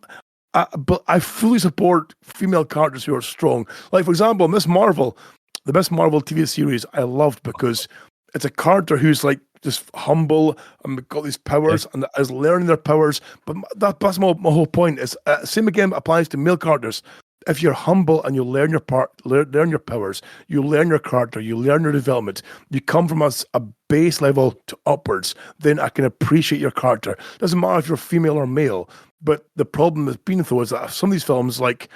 [SPEAKER 1] But I fully support female characters who are strong. Like for example, Miss Marvel, the Miss Marvel TV series, I loved because it's a character who's like just humble and got these powers and is learning their powers. But that's my whole point. Is same again applies to male characters. If you're humble and you learn your learn your powers, you learn your character, you learn your development, you come from a base level to upwards, then I can appreciate your character. Doesn't matter if you're female or male. But the problem has been, though, is that some of these films, like,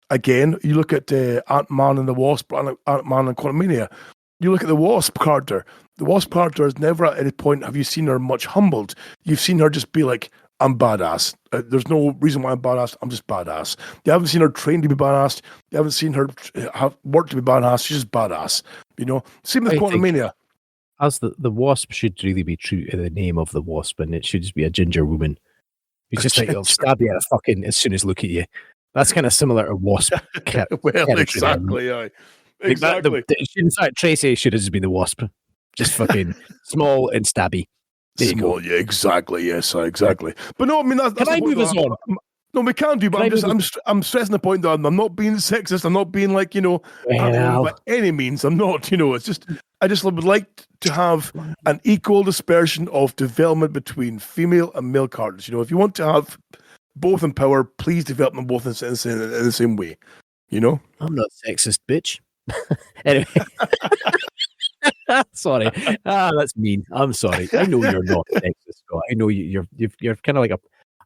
[SPEAKER 1] again, you look at Ant-Man and the Wasp, Ant-Man and Quantumania, you look at the Wasp character. The Wasp character has never at any point have you seen her much humbled. You've seen her just be like, I'm badass. There's no reason why I'm badass. I'm just badass. You haven't seen her trained to be badass. You haven't seen her work to be badass. She's just badass. Same with Quantumania.
[SPEAKER 5] As the Wasp should really be true to the name of the Wasp, and it should just be a ginger woman. It's just like, I'll stab you at fucking as soon as look at you. That's kind of similar to Wasp.
[SPEAKER 1] Well, exactly, yeah. Exactly.
[SPEAKER 5] In fact, Tracy should have just been the Wasp. Just fucking small and stabby.
[SPEAKER 1] Small, yeah, exactly. Yes, exactly. But no, I mean, that's
[SPEAKER 5] can I move us on?
[SPEAKER 1] No, we can do, but I'm stressing the point that I'm not being sexist. I'm not being like, by any means. I'm not, it's just, I just would like to have an equal dispersion of development between female and male characters. If you want to have both in power, please develop them both in the same way.
[SPEAKER 5] I'm not sexist, bitch. Anyway. Sorry. That's mean. I'm sorry. I know you're not sexist, Scott. I know you're kind of like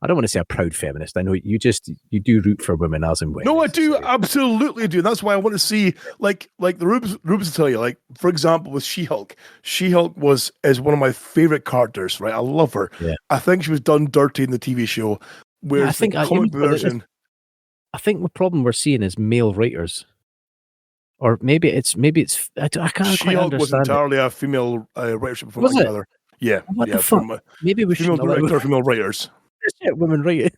[SPEAKER 5] I don't want to say a proud feminist. I know you do root for women as in women.
[SPEAKER 1] No, I do. Absolutely do. That's why I want to see like the Rubens will tell you, like, for example, with She-Hulk. She-Hulk is one of my favorite characters, right? I love her. Yeah. I think she was done dirty in the TV show. Whereas I think the comic version.
[SPEAKER 5] I think the problem we're seeing is male writers. Or maybe it's I can't quite understand.
[SPEAKER 1] She-Hulk was entirely a female writership from my father. Yeah.
[SPEAKER 5] What the fuck? Maybe we should
[SPEAKER 1] female writers.
[SPEAKER 5] Women writing.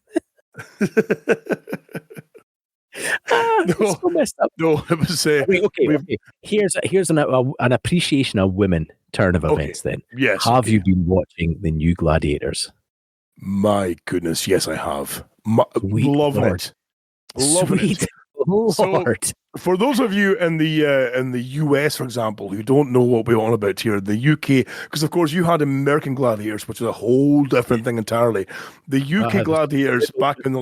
[SPEAKER 1] No,
[SPEAKER 5] so messed up.
[SPEAKER 1] No, it was.
[SPEAKER 5] Okay. Here's an appreciation of women turn of events. Then,
[SPEAKER 1] yes.
[SPEAKER 5] Have you been watching the new Gladiators?
[SPEAKER 1] My goodness, yes, I have. Loving it.
[SPEAKER 5] Lord.
[SPEAKER 1] So, for those of you in the US, for example, who don't know what we're on about here, the UK, because of course you had American Gladiators, which is a whole different thing entirely. The UK Gladiators back in the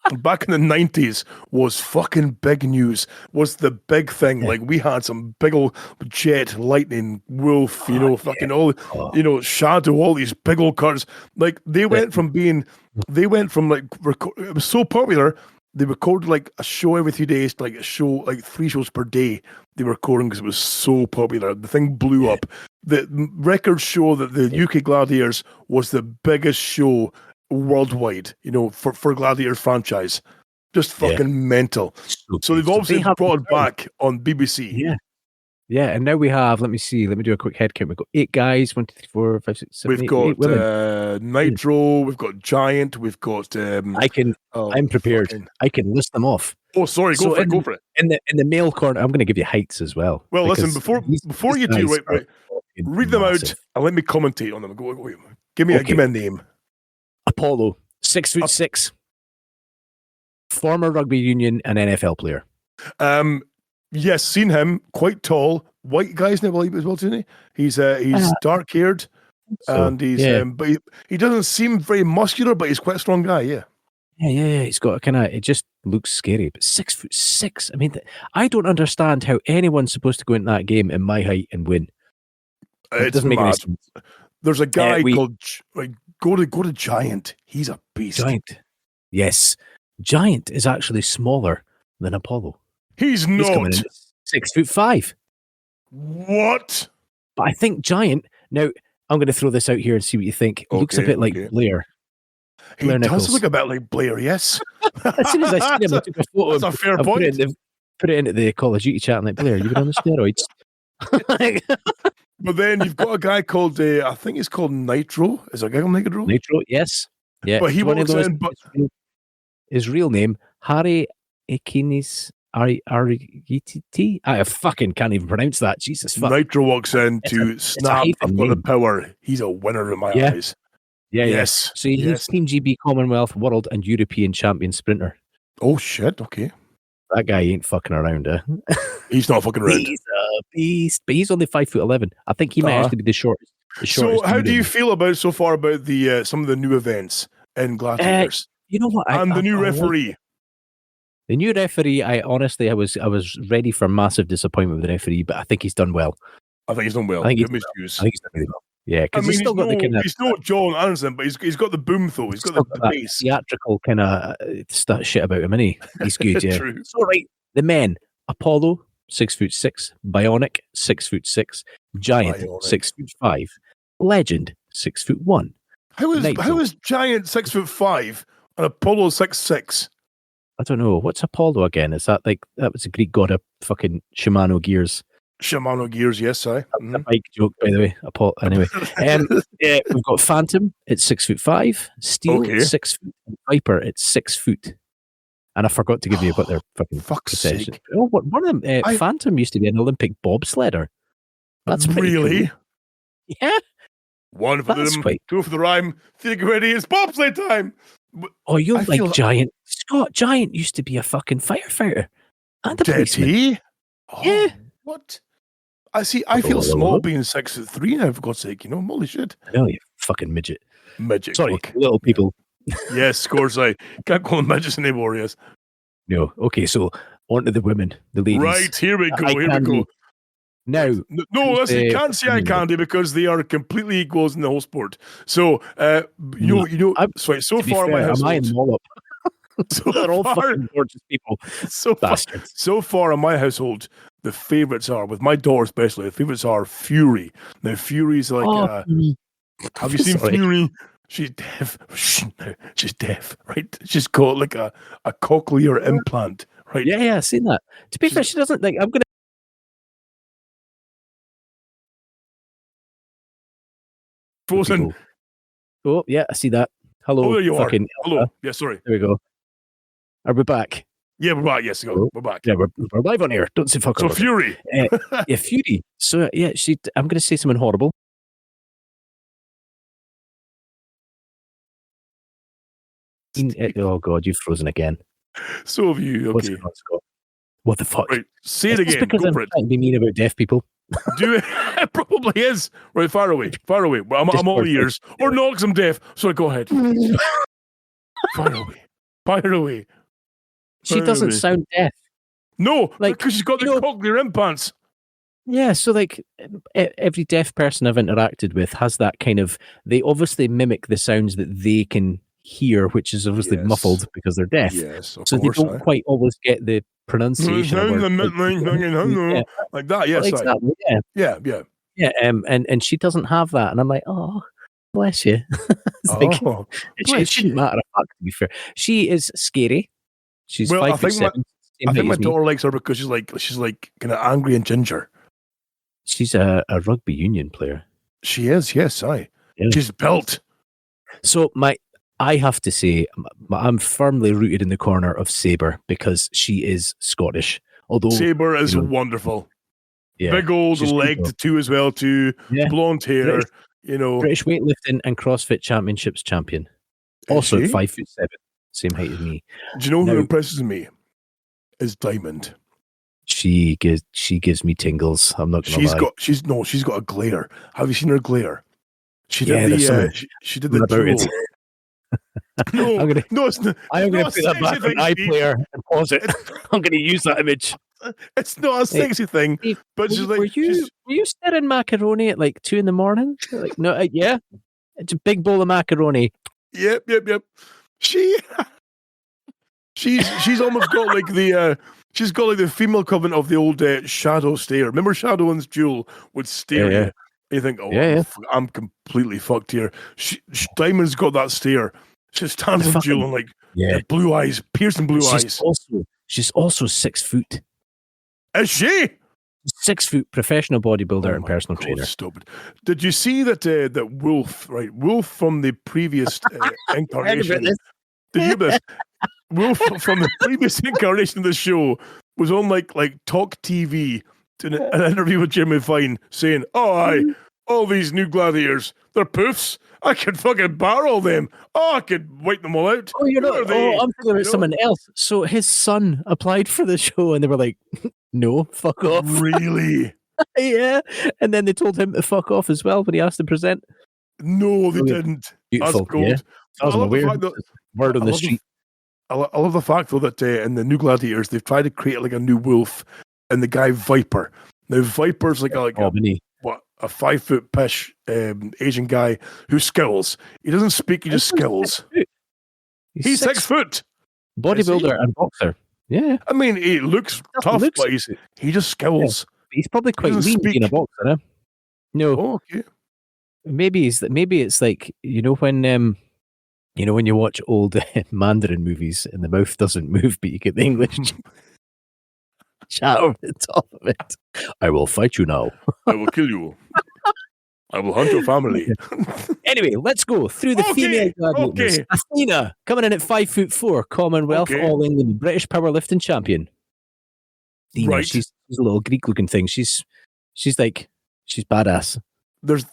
[SPEAKER 1] 90s was fucking big news. Was the big thing. Like we had some big old Jet, Lightning, Wolf, all, Shadow, all these big old cars. Like they went from like it was so popular. They recorded like a show every 3 days, like a show, like 3 shows per day. They were recording because it was so popular. The thing blew up. The records show that the UK Gladiators was the biggest show worldwide, for Gladiators franchise. Just fucking mental. So they've obviously brought it back on BBC.
[SPEAKER 5] Yeah. Yeah, and now we have, let me do a quick head count. We've got 8 guys, 1, 2, 3, 4, 5, 6, 7,
[SPEAKER 1] we've got Nitro, we've got Giant, we've got
[SPEAKER 5] I'm prepared. I can list them off.
[SPEAKER 1] Oh, sorry, go for it.
[SPEAKER 5] In the male corner, I'm going to give you heights as well.
[SPEAKER 1] Well, listen, before you do, right, read them out and let me commentate on them. Go. Give me a name.
[SPEAKER 5] Apollo, 6'6". Former rugby union and NFL player.
[SPEAKER 1] Yes, seen him. Quite tall, white guy, isn't it? Well, as well, isn't he? He's dark haired, and he's but he doesn't seem very muscular, but he's quite a strong guy. Yeah.
[SPEAKER 5] Yeah. He's got a kind of. It just looks scary. But 6'6". I mean, I don't understand how anyone's supposed to go into that game in my height and win. It doesn't make any sense.
[SPEAKER 1] There's a guy called go to Giant. He's a beast.
[SPEAKER 5] Giant. Yes, Giant is actually smaller than Apollo.
[SPEAKER 1] He's not
[SPEAKER 5] 6'5".
[SPEAKER 1] What?
[SPEAKER 5] But I think Giant. Now I'm going to throw this out here and see what you think. He looks a bit like Blair.
[SPEAKER 1] He does look a bit like Blair. Yes.
[SPEAKER 5] As soon as I seen him, I took a photo.
[SPEAKER 1] That's a fair point.
[SPEAKER 5] Put it into the Call of Duty chat and like, Blair, you been on the steroids?
[SPEAKER 1] But then you've got a guy called I think he's called Nitro. Is there a guy called Nitro?
[SPEAKER 5] Nitro, yes. Yeah.
[SPEAKER 1] But he walks in, but
[SPEAKER 5] his real name, Harry Ekinis Arigiti. I fucking can't even pronounce that. Jesus fuck.
[SPEAKER 1] Nitro walks in to snap. I've got the power. He's a winner in my eyes.
[SPEAKER 5] Yeah,
[SPEAKER 1] yes.
[SPEAKER 5] So he's Team GB Commonwealth, World and European Champion Sprinter.
[SPEAKER 1] Oh shit, okay.
[SPEAKER 5] That guy ain't fucking around,
[SPEAKER 1] He's not fucking around.
[SPEAKER 5] He's a beast, but he's only 5'11". I think he might actually be the shortest.
[SPEAKER 1] So how do you feel about so far about the some of the new events in Gladiators?
[SPEAKER 5] You know what?
[SPEAKER 1] And the new referee.
[SPEAKER 5] The new referee, I was ready for massive disappointment with the referee, but I think he's done well.
[SPEAKER 1] I think he's done well.
[SPEAKER 5] I think he's done really well. Yeah, because he's still got the kind of...
[SPEAKER 1] He's not John Anderson, but he's got the boom though. He's got the bass.
[SPEAKER 5] Theatrical kind of shit about him, isn't he? He's good, yeah.
[SPEAKER 1] True.
[SPEAKER 5] So right, the men, Apollo, 6'6", Bionic, 6'6", Giant, 6'5", Legend, 6'1".
[SPEAKER 1] How is Giant 6'5" and Apollo 6'6"?
[SPEAKER 5] I don't know. What's Apollo again? Is that that was a Greek god of fucking Shimano gears?
[SPEAKER 1] Shimano gears, yes,
[SPEAKER 5] That's a bike joke, by the way. Anyway, we've got Phantom at 6'5", Steel 6 foot, and Viper at 6 foot. And I forgot to give you about their fucking possession. Oh, one of them, Phantom used to be an Olympic bobsledder. That's
[SPEAKER 1] really
[SPEAKER 5] cool. Yeah.
[SPEAKER 1] One for them, two for the rhyme. Think ready, it's bobsled time.
[SPEAKER 5] Oh, you'll like Giant. Scott Giant used to be a fucking firefighter. And a policeman.
[SPEAKER 1] He?
[SPEAKER 5] Oh, yeah.
[SPEAKER 1] What? I feel small being 6'3" now, for God's sake, holy shit.
[SPEAKER 5] I know, you fucking midget.
[SPEAKER 1] Sorry,
[SPEAKER 5] little people.
[SPEAKER 1] Yes, of course, I can't call them midgets anymore, yes.
[SPEAKER 5] No, okay, so on to the women, the ladies.
[SPEAKER 1] Right, here we go.
[SPEAKER 5] Now,
[SPEAKER 1] no, listen, you can't say eye candy because they are completely equals in the whole sport. So, so far, my household...
[SPEAKER 5] I'm eyeing them all up. They're all fucking gorgeous people.
[SPEAKER 1] So far in my household, the favourites are, with my daughter especially, the favourites are Fury. Now, Fury's like... have you seen Fury? She's deaf. She's deaf, right? She's got like a cochlear implant, right?
[SPEAKER 5] Yeah, I've seen that. To be fair, she doesn't I'm going to...
[SPEAKER 1] Frozen.
[SPEAKER 5] Oh, yeah, I see that. Hello.
[SPEAKER 1] Oh, there you are. Hello. Yeah, sorry.
[SPEAKER 5] There we go. Are we back?
[SPEAKER 1] Yeah, we're back. Yes, we're back.
[SPEAKER 5] Yeah, we're live on air. Don't say fuck.
[SPEAKER 1] So Fury.
[SPEAKER 5] Fury. So yeah, I'm going to say something horrible. Oh God, you've frozen again.
[SPEAKER 1] So have you. Okay.
[SPEAKER 5] What the fuck?
[SPEAKER 1] Right, say it again.
[SPEAKER 5] Because I'm trying to be mean about deaf people.
[SPEAKER 1] Do it? It probably is. Right, far away. I'm all ears. Or knocks I'm deaf. So go ahead. Fire away.
[SPEAKER 5] She doesn't sound deaf.
[SPEAKER 1] No, because she's got the cochlear implants.
[SPEAKER 5] Yeah, so every deaf person I've interacted with has that kind of... They obviously mimic the sounds that they can hear, which is obviously muffled because they're deaf.
[SPEAKER 1] Yes,
[SPEAKER 5] so they don't quite always get the pronunciation of
[SPEAKER 1] like that. Yes,
[SPEAKER 5] exactly. Yeah. And she doesn't have that, and I'm like, oh, bless you. It shouldn't matter a fuck, to be fair. She is scary. She's 5'7".
[SPEAKER 1] I think my daughter likes her because she's like kind of angry and ginger.
[SPEAKER 5] She's a rugby union player.
[SPEAKER 1] She is, yes, she's built.
[SPEAKER 5] So I have to say, I'm firmly rooted in the corner of Sabre because she is Scottish. Although
[SPEAKER 1] Sabre is wonderful. Yeah, big old leg too as well, too. Yeah. Blonde hair,
[SPEAKER 5] British weightlifting and CrossFit championships champion. Also at 5'7". same height as me.
[SPEAKER 1] Do you know
[SPEAKER 5] Now-
[SPEAKER 1] who impresses me? Is Diamond.
[SPEAKER 5] She gives me tingles. I'm not gonna lie.
[SPEAKER 1] She's got a glare. Have you seen her glare? She
[SPEAKER 5] Yeah,
[SPEAKER 1] did
[SPEAKER 5] there's
[SPEAKER 1] the
[SPEAKER 5] something
[SPEAKER 1] she did the
[SPEAKER 5] about it.
[SPEAKER 1] jewel. No,
[SPEAKER 5] I'm gonna-
[SPEAKER 1] no, it's not.
[SPEAKER 5] I'm going to
[SPEAKER 1] not
[SPEAKER 5] put
[SPEAKER 1] a
[SPEAKER 5] that back
[SPEAKER 1] sexy
[SPEAKER 5] on
[SPEAKER 1] thing, Steve.
[SPEAKER 5] iPlayer and pause it. I'm going to use that image.
[SPEAKER 1] It's not a sexy thing,
[SPEAKER 5] Steve,
[SPEAKER 1] but she's like,
[SPEAKER 5] were you stirring macaroni at like 2 a.m? Like, no, yeah, it's a big bowl of macaroni.
[SPEAKER 1] yep. She's almost got like the she's got like the female covenant of the old Shadow stare. Remember Shadow and Jewel would stare
[SPEAKER 5] Yeah,
[SPEAKER 1] at
[SPEAKER 5] yeah.
[SPEAKER 1] you. You think, oh,
[SPEAKER 5] Yeah,
[SPEAKER 1] I'm completely fucked here. Diamond's got that stare. She stands on Jewel and like
[SPEAKER 5] Yeah,
[SPEAKER 1] the blue eyes, piercing blue eyes.
[SPEAKER 5] she's also 6 foot.
[SPEAKER 1] Is she?
[SPEAKER 5] 6 foot professional bodybuilder
[SPEAKER 1] Oh
[SPEAKER 5] and
[SPEAKER 1] my
[SPEAKER 5] personal
[SPEAKER 1] God,
[SPEAKER 5] trainer.
[SPEAKER 1] stupid. Did you see that that Wolf, right? Wolf from the previous incarnation.
[SPEAKER 5] this.
[SPEAKER 1] Did you hear this? Wolf from the previous incarnation of the show was on like Talk TV doing an interview with Jimmy Fine saying, "Oh, all these new gladiators, they're poofs. I could fucking barrel them. Oh, I could wipe them all out."
[SPEAKER 5] Oh, you're
[SPEAKER 1] Who
[SPEAKER 5] not.
[SPEAKER 1] are they?
[SPEAKER 5] Oh, I'm thinking about
[SPEAKER 1] You know?
[SPEAKER 5] someone else. So his son applied for the show, and they were like, "No, fuck off."
[SPEAKER 1] Really?
[SPEAKER 5] Yeah, and then they told him to fuck off as well when he asked to present.
[SPEAKER 1] No, they
[SPEAKER 5] Brilliant.
[SPEAKER 1] didn't.
[SPEAKER 5] Beautiful.
[SPEAKER 1] That's gold.
[SPEAKER 5] Yeah.
[SPEAKER 1] I
[SPEAKER 5] That was
[SPEAKER 1] love the
[SPEAKER 5] weird.
[SPEAKER 1] fact that
[SPEAKER 5] Word on
[SPEAKER 1] I
[SPEAKER 5] the
[SPEAKER 1] love
[SPEAKER 5] street.
[SPEAKER 1] I love the fact though that in the new gladiators they've tried to create like a new wolf and the guy Viper. Now Viper's like a
[SPEAKER 5] Albany.
[SPEAKER 1] a 5 foot pish Asian guy who skills. He doesn't speak, he just skills. He's 6 foot.
[SPEAKER 5] Bodybuilder and boxer. Yeah.
[SPEAKER 1] I mean, he looks
[SPEAKER 5] That's
[SPEAKER 1] tough,
[SPEAKER 5] looks
[SPEAKER 1] but he just skills.
[SPEAKER 5] He's probably quite
[SPEAKER 1] doesn't
[SPEAKER 5] lean being a
[SPEAKER 1] speak.
[SPEAKER 5] boxer, eh? No,
[SPEAKER 1] Oh, okay.
[SPEAKER 5] maybe it's like when you watch old Mandarin movies and the mouth doesn't move, but you get the English chat over the top of it. I will fight you now.
[SPEAKER 1] I will kill you. I will hunt your family.
[SPEAKER 5] Anyway, let's go through the female gladiators.
[SPEAKER 1] okay.
[SPEAKER 5] Athena, coming in at 5'4", Commonwealth,
[SPEAKER 1] Okay.
[SPEAKER 5] All England, British powerlifting champion. Athena,
[SPEAKER 1] Right.
[SPEAKER 5] she's a little Greek-looking thing. She's badass.
[SPEAKER 1] There's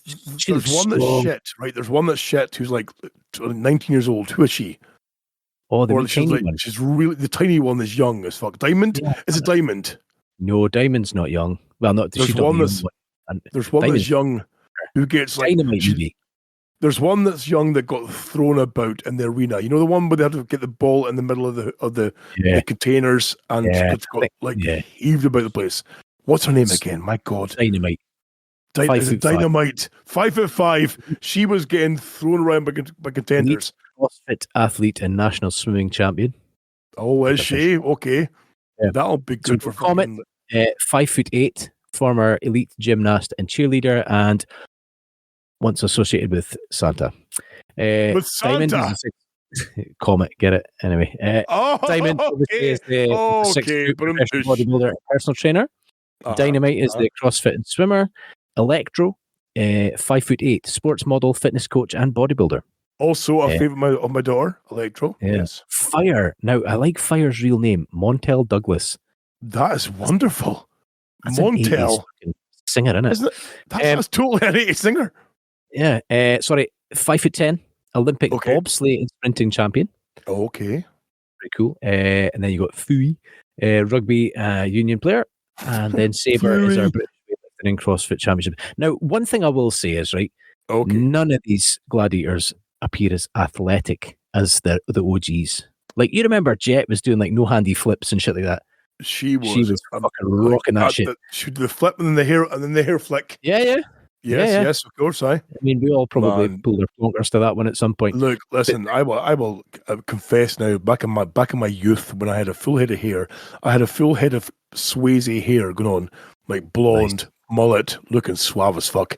[SPEAKER 5] looks
[SPEAKER 1] one that's
[SPEAKER 5] strong.
[SPEAKER 1] shit, right? There's one that's shit who's like 19 years old. Who is she?
[SPEAKER 5] Oh, the
[SPEAKER 1] Or
[SPEAKER 5] wee
[SPEAKER 1] she's
[SPEAKER 5] tiny
[SPEAKER 1] like
[SPEAKER 5] one.
[SPEAKER 1] she's really the tiny one is young as fuck. Diamond?
[SPEAKER 5] Yeah.
[SPEAKER 1] Is it Diamond?
[SPEAKER 5] No, Diamond's not young. Well, not
[SPEAKER 1] There's
[SPEAKER 5] she's not
[SPEAKER 1] one
[SPEAKER 5] the
[SPEAKER 1] that's-
[SPEAKER 5] young one. And
[SPEAKER 1] There's one
[SPEAKER 5] Diamond.
[SPEAKER 1] that's young who gets like
[SPEAKER 5] Dynamite, maybe.
[SPEAKER 1] there's one that's young that got thrown about in the arena. You know the one where they had to get the ball in the middle of the
[SPEAKER 5] Yeah,
[SPEAKER 1] containers and
[SPEAKER 5] Yeah,
[SPEAKER 1] it's got like
[SPEAKER 5] yeah.
[SPEAKER 1] heaved about the place. What's her name again? My God.
[SPEAKER 5] Dynamite.
[SPEAKER 1] Is
[SPEAKER 5] 5'5".
[SPEAKER 1] it Dynamite? 5'5". She was getting thrown around by contenders.
[SPEAKER 5] CrossFit athlete and national swimming champion.
[SPEAKER 1] Oh, is she? Okay.
[SPEAKER 5] Yeah.
[SPEAKER 1] That'll be good for
[SPEAKER 5] Comet.
[SPEAKER 1] fucking
[SPEAKER 5] 5'8", former elite gymnast and cheerleader, and once associated with Santa.
[SPEAKER 1] With
[SPEAKER 5] Diamond
[SPEAKER 1] Santa?
[SPEAKER 5] is a Comet, get it? Anyway.
[SPEAKER 1] Oh,
[SPEAKER 5] Diamond obviously
[SPEAKER 1] okay.
[SPEAKER 5] is the
[SPEAKER 1] Okay,
[SPEAKER 5] 6-foot
[SPEAKER 1] but I'm
[SPEAKER 5] professional
[SPEAKER 1] push.
[SPEAKER 5] bodybuilder and personal trainer. Dynamite is the CrossFit and swimmer. Electro, 5'8", sports model, fitness coach, and bodybuilder.
[SPEAKER 1] Also a
[SPEAKER 5] Yeah.
[SPEAKER 1] favorite of my daughter, Electro.
[SPEAKER 5] Yeah.
[SPEAKER 1] Yes.
[SPEAKER 5] Fire. Now, I like Fire's real name, Montel Douglas.
[SPEAKER 1] That is wonderful.
[SPEAKER 5] That's an 80s
[SPEAKER 1] Montel.
[SPEAKER 5] fucking singer, isn't it?
[SPEAKER 1] Isn't it? That's totally an 80s singer.
[SPEAKER 5] Yeah. 5'10", Olympic
[SPEAKER 1] Okay.
[SPEAKER 5] bobsleigh and sprinting champion.
[SPEAKER 1] Okay.
[SPEAKER 5] Pretty cool. And then you got Fui, rugby union player. And then Saber is our
[SPEAKER 1] Fui.
[SPEAKER 5] British weightlifting and CrossFit championship. Now, one thing I will say is, right,
[SPEAKER 1] Okay.
[SPEAKER 5] none of these gladiators appear as athletic as the OGs. Like, you remember Jet was doing like no handy flips and shit like that.
[SPEAKER 1] She was
[SPEAKER 5] fucking rocking that shit.
[SPEAKER 1] She did the flip and then the hair flick.
[SPEAKER 5] Yeah, yeah.
[SPEAKER 1] Yes,
[SPEAKER 5] Yeah.
[SPEAKER 1] yes, of course. I
[SPEAKER 5] I mean, we all probably
[SPEAKER 1] Man.
[SPEAKER 5] pulled our plonkers to that one at some point.
[SPEAKER 1] look. Listen, I will confess now. Back in my youth, when I had a full head of hair, I had a full head of Swayze hair going on, like blonde mullet, looking suave as fuck.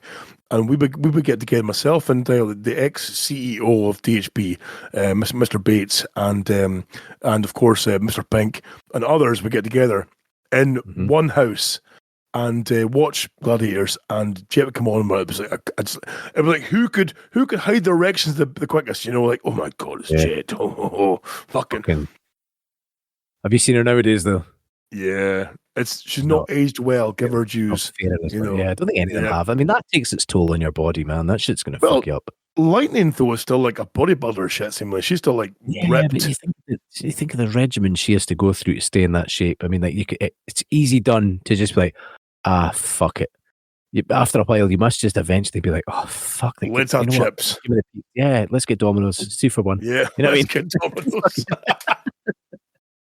[SPEAKER 1] And we would get together, myself and the ex CEO of DHB, Mr. Bates, and of course Mr. Pink and others would get together in one house and watch gladiators. And Jet would come on, and it was like who could hide their erections the quickest? You know, like, oh my God, it's Jet. Oh, fucking
[SPEAKER 5] Have you seen her nowadays, though?
[SPEAKER 1] yeah. She's not aged well. Give her dues.
[SPEAKER 5] Fair enough,
[SPEAKER 1] you know.
[SPEAKER 5] yeah, I don't think any of them
[SPEAKER 1] Yeah.
[SPEAKER 5] have. I mean, that takes its toll on your body, man. That shit's going to
[SPEAKER 1] Well,
[SPEAKER 5] fuck you up.
[SPEAKER 1] Lightning though is still like a bodybuilder shit. Seemingly, she's still like ripped.
[SPEAKER 5] But you think of the regimen she has to go through to stay in that shape. I mean, like it's easy done to just be like, fuck it. After a while, you must just eventually be like, oh fuck,
[SPEAKER 1] Let's have chips.
[SPEAKER 5] Yeah, let's get Domino's. It's 2 for 1.
[SPEAKER 1] Yeah,
[SPEAKER 5] you know what I mean?
[SPEAKER 1] Get Domino's.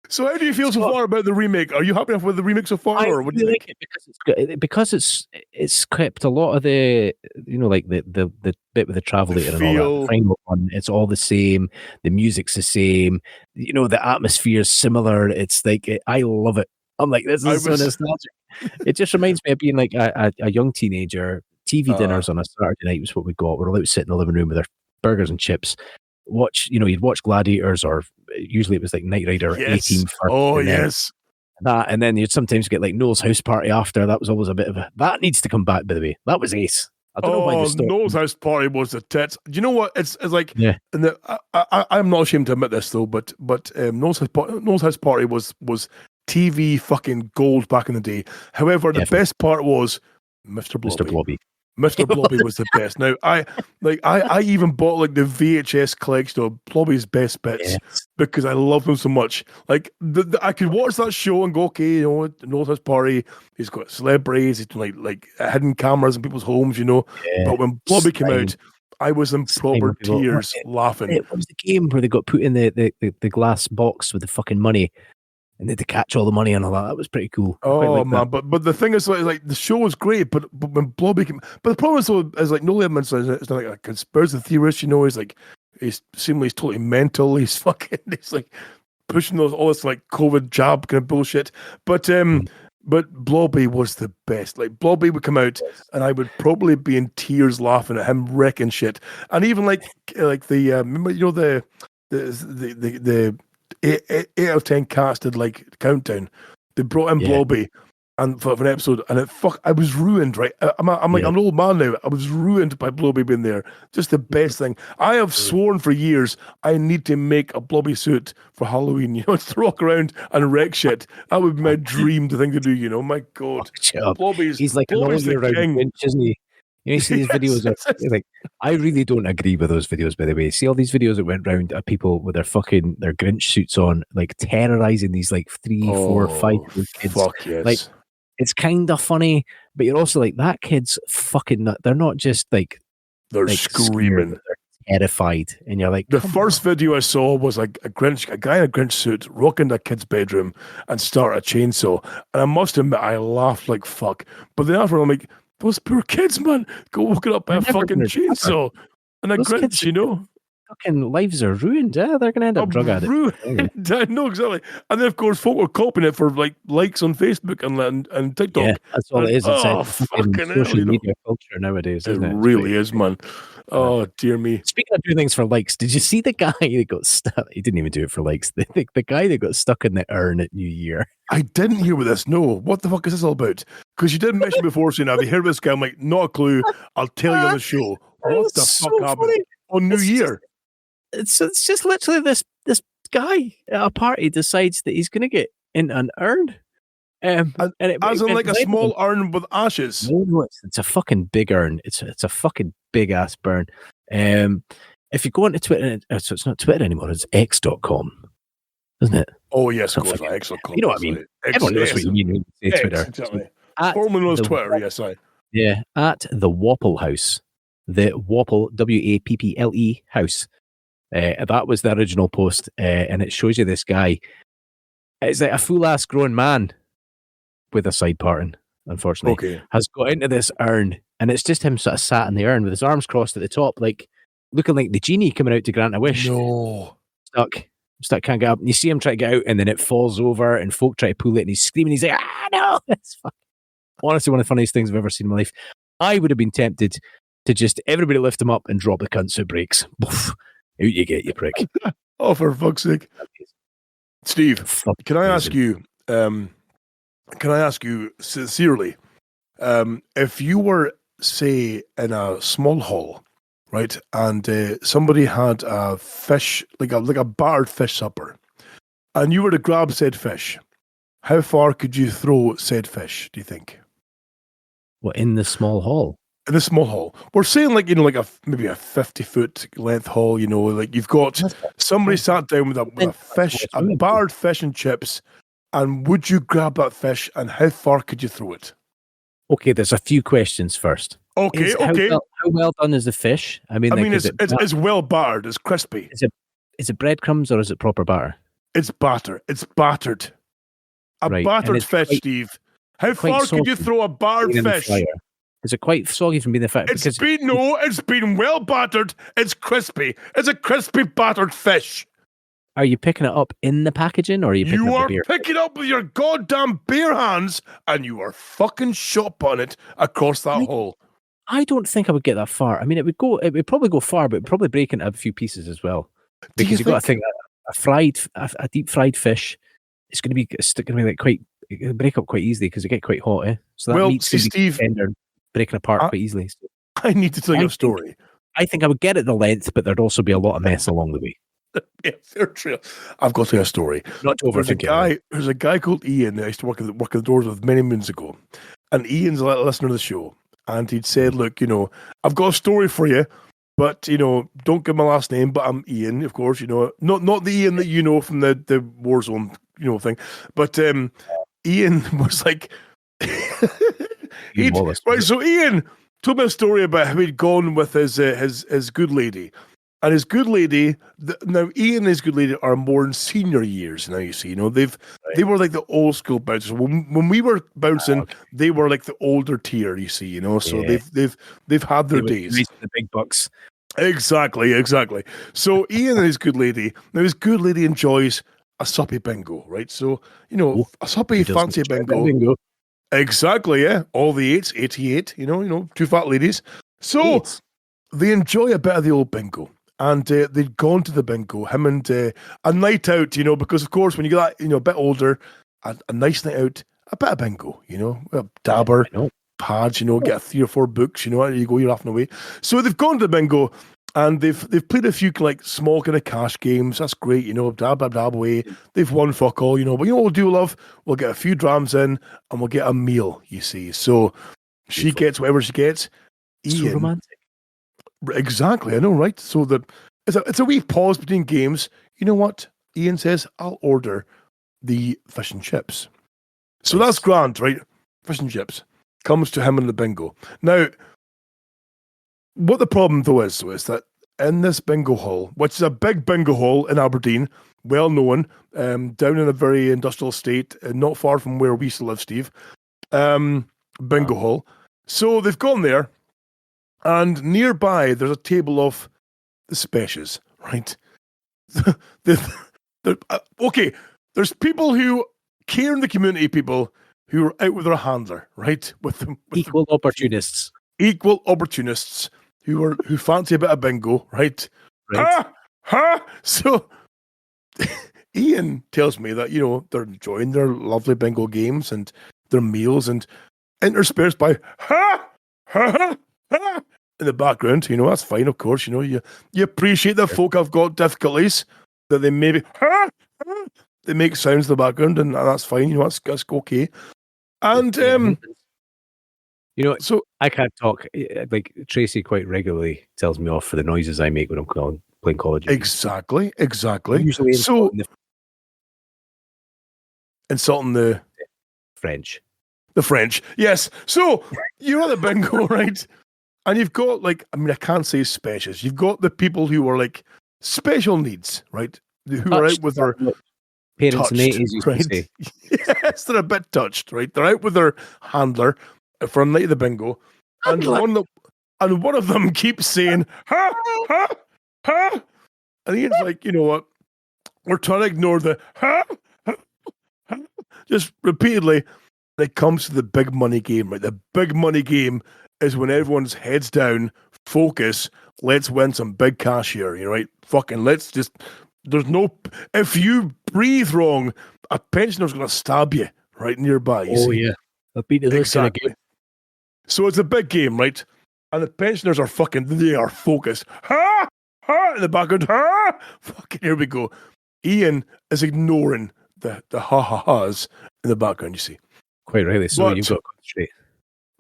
[SPEAKER 1] So how do you feel so far about the remake? Are you happy enough with the remake so far, or what do you think?
[SPEAKER 5] Because it's kept a lot of the like the bit with the travelator and all that. The final one, it's all the same. The music's the same. The atmosphere is similar. It's like I love it. I'm like, this is so nostalgic. It just reminds me of being like a young teenager. TV dinners on a Saturday night was what we got. We're allowed to sit in the living room with our burgers and chips. You'd watch Gladiators, or usually it was like Knight Rider 18 first.
[SPEAKER 1] Oh, yes.
[SPEAKER 5] And then you'd sometimes get like Noel's House Party after. That was always a bit of that needs to come back, by the way. That was ace. I don't know why they stopped.
[SPEAKER 1] Noel's House Party was the tits. Do you know what? It's like,
[SPEAKER 5] yeah.
[SPEAKER 1] And I'm not ashamed to admit this though, but Noel's House Party was TV fucking gold back in the day. However, the best part was Mr. Blobby. Mr. Blobby was the best. Now, I even bought like the VHS collection of Blobby's best bits because I love them so much. Like I could watch that show and go, okay, Noel's House Party. He's got celebrities. He's like hidden cameras in people's homes, Yeah. But when Blobby came out, I was in proper tears laughing.
[SPEAKER 5] It was the game where they got put in the glass box with the fucking money. And they had to catch all the money and all that. That was pretty cool.
[SPEAKER 1] Oh man, but the thing is, like the show was great, but when Blobby came, but the problem is like Noel Edmonds is like a conspiracy theorist. He's seemingly totally mental. He's like pushing all this like COVID jab kind of bullshit. But Blobby was the best. Like Blobby would come out, and I would probably be in tears laughing at him wrecking shit. And even like the remember the 8 out of 10 cast did like countdown. They brought in Blobby and for an episode, and I was ruined. Right, I'm like an old man now. I was ruined by Blobby being there. Just the best thing. I have sworn for years I need to make a Blobby suit for Halloween. To walk around and wreck shit. That would be my dream thing to do. My God,
[SPEAKER 5] he's like an all year round Grinch, isn't he? You see these videos of like, I really don't agree with those videos, by the way. See all these videos that went round of people with their Grinch suits on, like terrorizing these like 3, 4, 5 kids.
[SPEAKER 1] Fuck yes.
[SPEAKER 5] Like, it's kind of funny, but you're also like, that kid's fucking nut. They're not just like
[SPEAKER 1] they're screaming.
[SPEAKER 5] They're terrified, and you're like,
[SPEAKER 1] the first video I saw was like a guy in a Grinch suit walking into a kid's bedroom and start a chainsaw, and I must admit I laughed like fuck. But then after I'm like, those poor kids, man, go walking up by a fucking chainsaw and a Grinch,
[SPEAKER 5] Fucking lives are ruined. Yeah, they're gonna end up drug addicts.
[SPEAKER 1] Ruined. I know exactly. And then of course, folk were copying it for like likes on Facebook and TikTok.
[SPEAKER 5] Yeah, that's all it is. It's
[SPEAKER 1] fucking
[SPEAKER 5] social media culture nowadays. Isn't it?
[SPEAKER 1] Really is, man. Oh dear me.
[SPEAKER 5] Speaking of doing things for likes, did you see the guy that got stuck? He didn't even do it for likes. The guy that got stuck in the urn at New Year.
[SPEAKER 1] I didn't hear about this. No, what the fuck is this all about? Because you did mention before, saying, "Have you heard of this guy?" I'm like, not a clue. I'll tell you on the show. What the fuck happened on New Year?
[SPEAKER 5] It's just literally this guy at a party decides that he's going to get in an urn.
[SPEAKER 1] And as in like a small urn with ashes.
[SPEAKER 5] No, it's a fucking big urn. It's a fucking big ass burn. If you go onto Twitter, so it's not Twitter anymore. It's X.com, isn't it?
[SPEAKER 1] Oh yes, of course. X.com.
[SPEAKER 5] You know what I mean? Everyone knows what you mean when you say Twitter.
[SPEAKER 1] Exactly. Formerly known as Twitter. Yes, I.
[SPEAKER 5] Yeah, at the Wapple House, the Wapple WAPPLE House. That was the original post, and it shows you this guy. It's like a full ass grown man with a side parting, unfortunately, has got into this urn, and it's just him sort of sat in the urn with his arms crossed at the top, like looking like the genie coming out to grant a wish.
[SPEAKER 1] No,
[SPEAKER 5] stuck, can't get up. And you see him try to get out, and then it falls over, and folk try to pull it, and he's screaming. He's like, no! It's honestly one of the funniest things I've ever seen in my life. I would have been tempted to just everybody lift him up and drop the cunt so it breaks. Out you get, you prick.
[SPEAKER 1] Oh, for fuck's sake. Steve, can I ask you sincerely, if you were, say, in a small hall, right, and somebody had a fish, like a battered fish supper, and you were to grab said fish, how far could you throw said fish, do you think?
[SPEAKER 5] What, in the small hall?
[SPEAKER 1] in a small hall. We're saying like, like maybe a 50-foot length hall, like you've got somebody sat down with a fish, a barred fish and chips, and would you grab that fish and how far could you throw it?
[SPEAKER 5] Okay, there's a few questions first.
[SPEAKER 1] Okay.
[SPEAKER 5] How well done is the fish? I mean,
[SPEAKER 1] it's well battered, it's crispy.
[SPEAKER 5] Is it breadcrumbs or is it proper batter?
[SPEAKER 1] It's batter. It's battered. Battered fish, Steve. How far could you throw a barred fish?
[SPEAKER 5] Is it quite soggy from being the fire?
[SPEAKER 1] It's been well battered. It's crispy. It's a crispy battered fish.
[SPEAKER 5] Are you picking it up in the packaging, or are you picking up the beer?
[SPEAKER 1] Picking it up with your goddamn bare hands, and you are fucking shot on it across that hole.
[SPEAKER 5] I don't think I would get that far. I mean, it would probably go far, but it would probably break into a few pieces as well. Because you've got to think a deep fried fish, it's going to be like it'll break up quite easily because it get quite hot. So that meat's going to be tender, breaking apart quite easily. So
[SPEAKER 1] I need to tell you a story.
[SPEAKER 5] I think I would get it the length, but there'd also be a lot of mess along the way.
[SPEAKER 1] Yeah, fair true. I've got to tell you a story.
[SPEAKER 5] Not to overthink it.
[SPEAKER 1] There's a guy called Ian that I used to work at the doors with many moons ago, and Ian's a listener to the show, and he'd said, "Look, I've got a story for you, but don't give my last name, but I'm Ian, of course. Not the Ian that you know from the Warzone thing, but Ian was like, right. So Ian told me a story about how he'd gone with his good lady." And his good lady, now Ian and his good lady are more in senior years now, you see. They were like the old school bouncers. When we were bouncing, they were like the older tier, you see, So they've had their days.
[SPEAKER 5] The big bucks.
[SPEAKER 1] Exactly. So Ian and his good lady, now his good lady enjoys a suppy bingo, right? So, a suppy fancy bingo. Exactly, yeah. All the 8s, 88, two fat ladies. So they enjoy a bit of the old bingo. And they'd gone to the bingo, him and a night out, because of course when you get that, a bit older, a nice night out, a bit of bingo, a dabber, pads, get 3 or 4 books, you go, you're off and away. So they've gone to the bingo and they've played a few like small kind of cash games. That's great, dab away. They've won fuck all, but what we'll do, love? We'll get a few drams in and we'll get a meal, you see. So she gets whatever she gets.
[SPEAKER 5] So romantic.
[SPEAKER 1] Exactly, I know, right? So it's a wee pause between games. You know what? Ian says, I'll order the fish and chips. So that's grand, right? Fish and chips. Comes to him in the bingo. Now, what the problem though is that in this bingo hall, which is a big bingo hall in Aberdeen, well known, down in a very industrial estate, not far from where we used to live, Steve, bingo hall. So they've gone there, and nearby there's a table of the specials, right? Okay, there's people who care in the community, people who are out with their handler, right? With
[SPEAKER 5] equal opportunists
[SPEAKER 1] who fancy a bit of bingo, right? So Ian tells me that they're enjoying their lovely bingo games and their meals, and interspersed by in the background, that's fine, of course. You appreciate that folk have got difficulties, that they maybe they make sounds in the background, and that's fine. That's okay. And
[SPEAKER 5] so I can't talk. Like Tracy quite regularly tells me off for the noises I make when I'm playing Call of Duty.
[SPEAKER 1] Exactly.
[SPEAKER 5] Usually
[SPEAKER 1] insulting the
[SPEAKER 5] French.
[SPEAKER 1] The French, yes. So you're at the bingo, right? And you've got I can't say specials. You've got the people who are like special needs, right? Who are out with their
[SPEAKER 5] parents and 80s,
[SPEAKER 1] right? Yes, they're a bit touched, right? They're out with their handler for a night of the bingo, and one of them keeps saying, "Ha, ha," and Ian's like, you know what? We're trying to ignore the ha, ha, ha, just repeatedly. It comes to the big money game, right? The big money game is when everyone's heads down, focus, let's win some big cash here, right? Fucking if you breathe wrong, a pensioner's going to stab you right nearby.
[SPEAKER 5] Yeah. I've been to this kind of game.
[SPEAKER 1] So it's a big game, right? And the pensioners are they are focused. Ha! Ha! In the background, ha! Fucking, here we go. Ian is ignoring the ha-ha-has in the background, you see.
[SPEAKER 5] Quite rightly. So you've got to concentrate.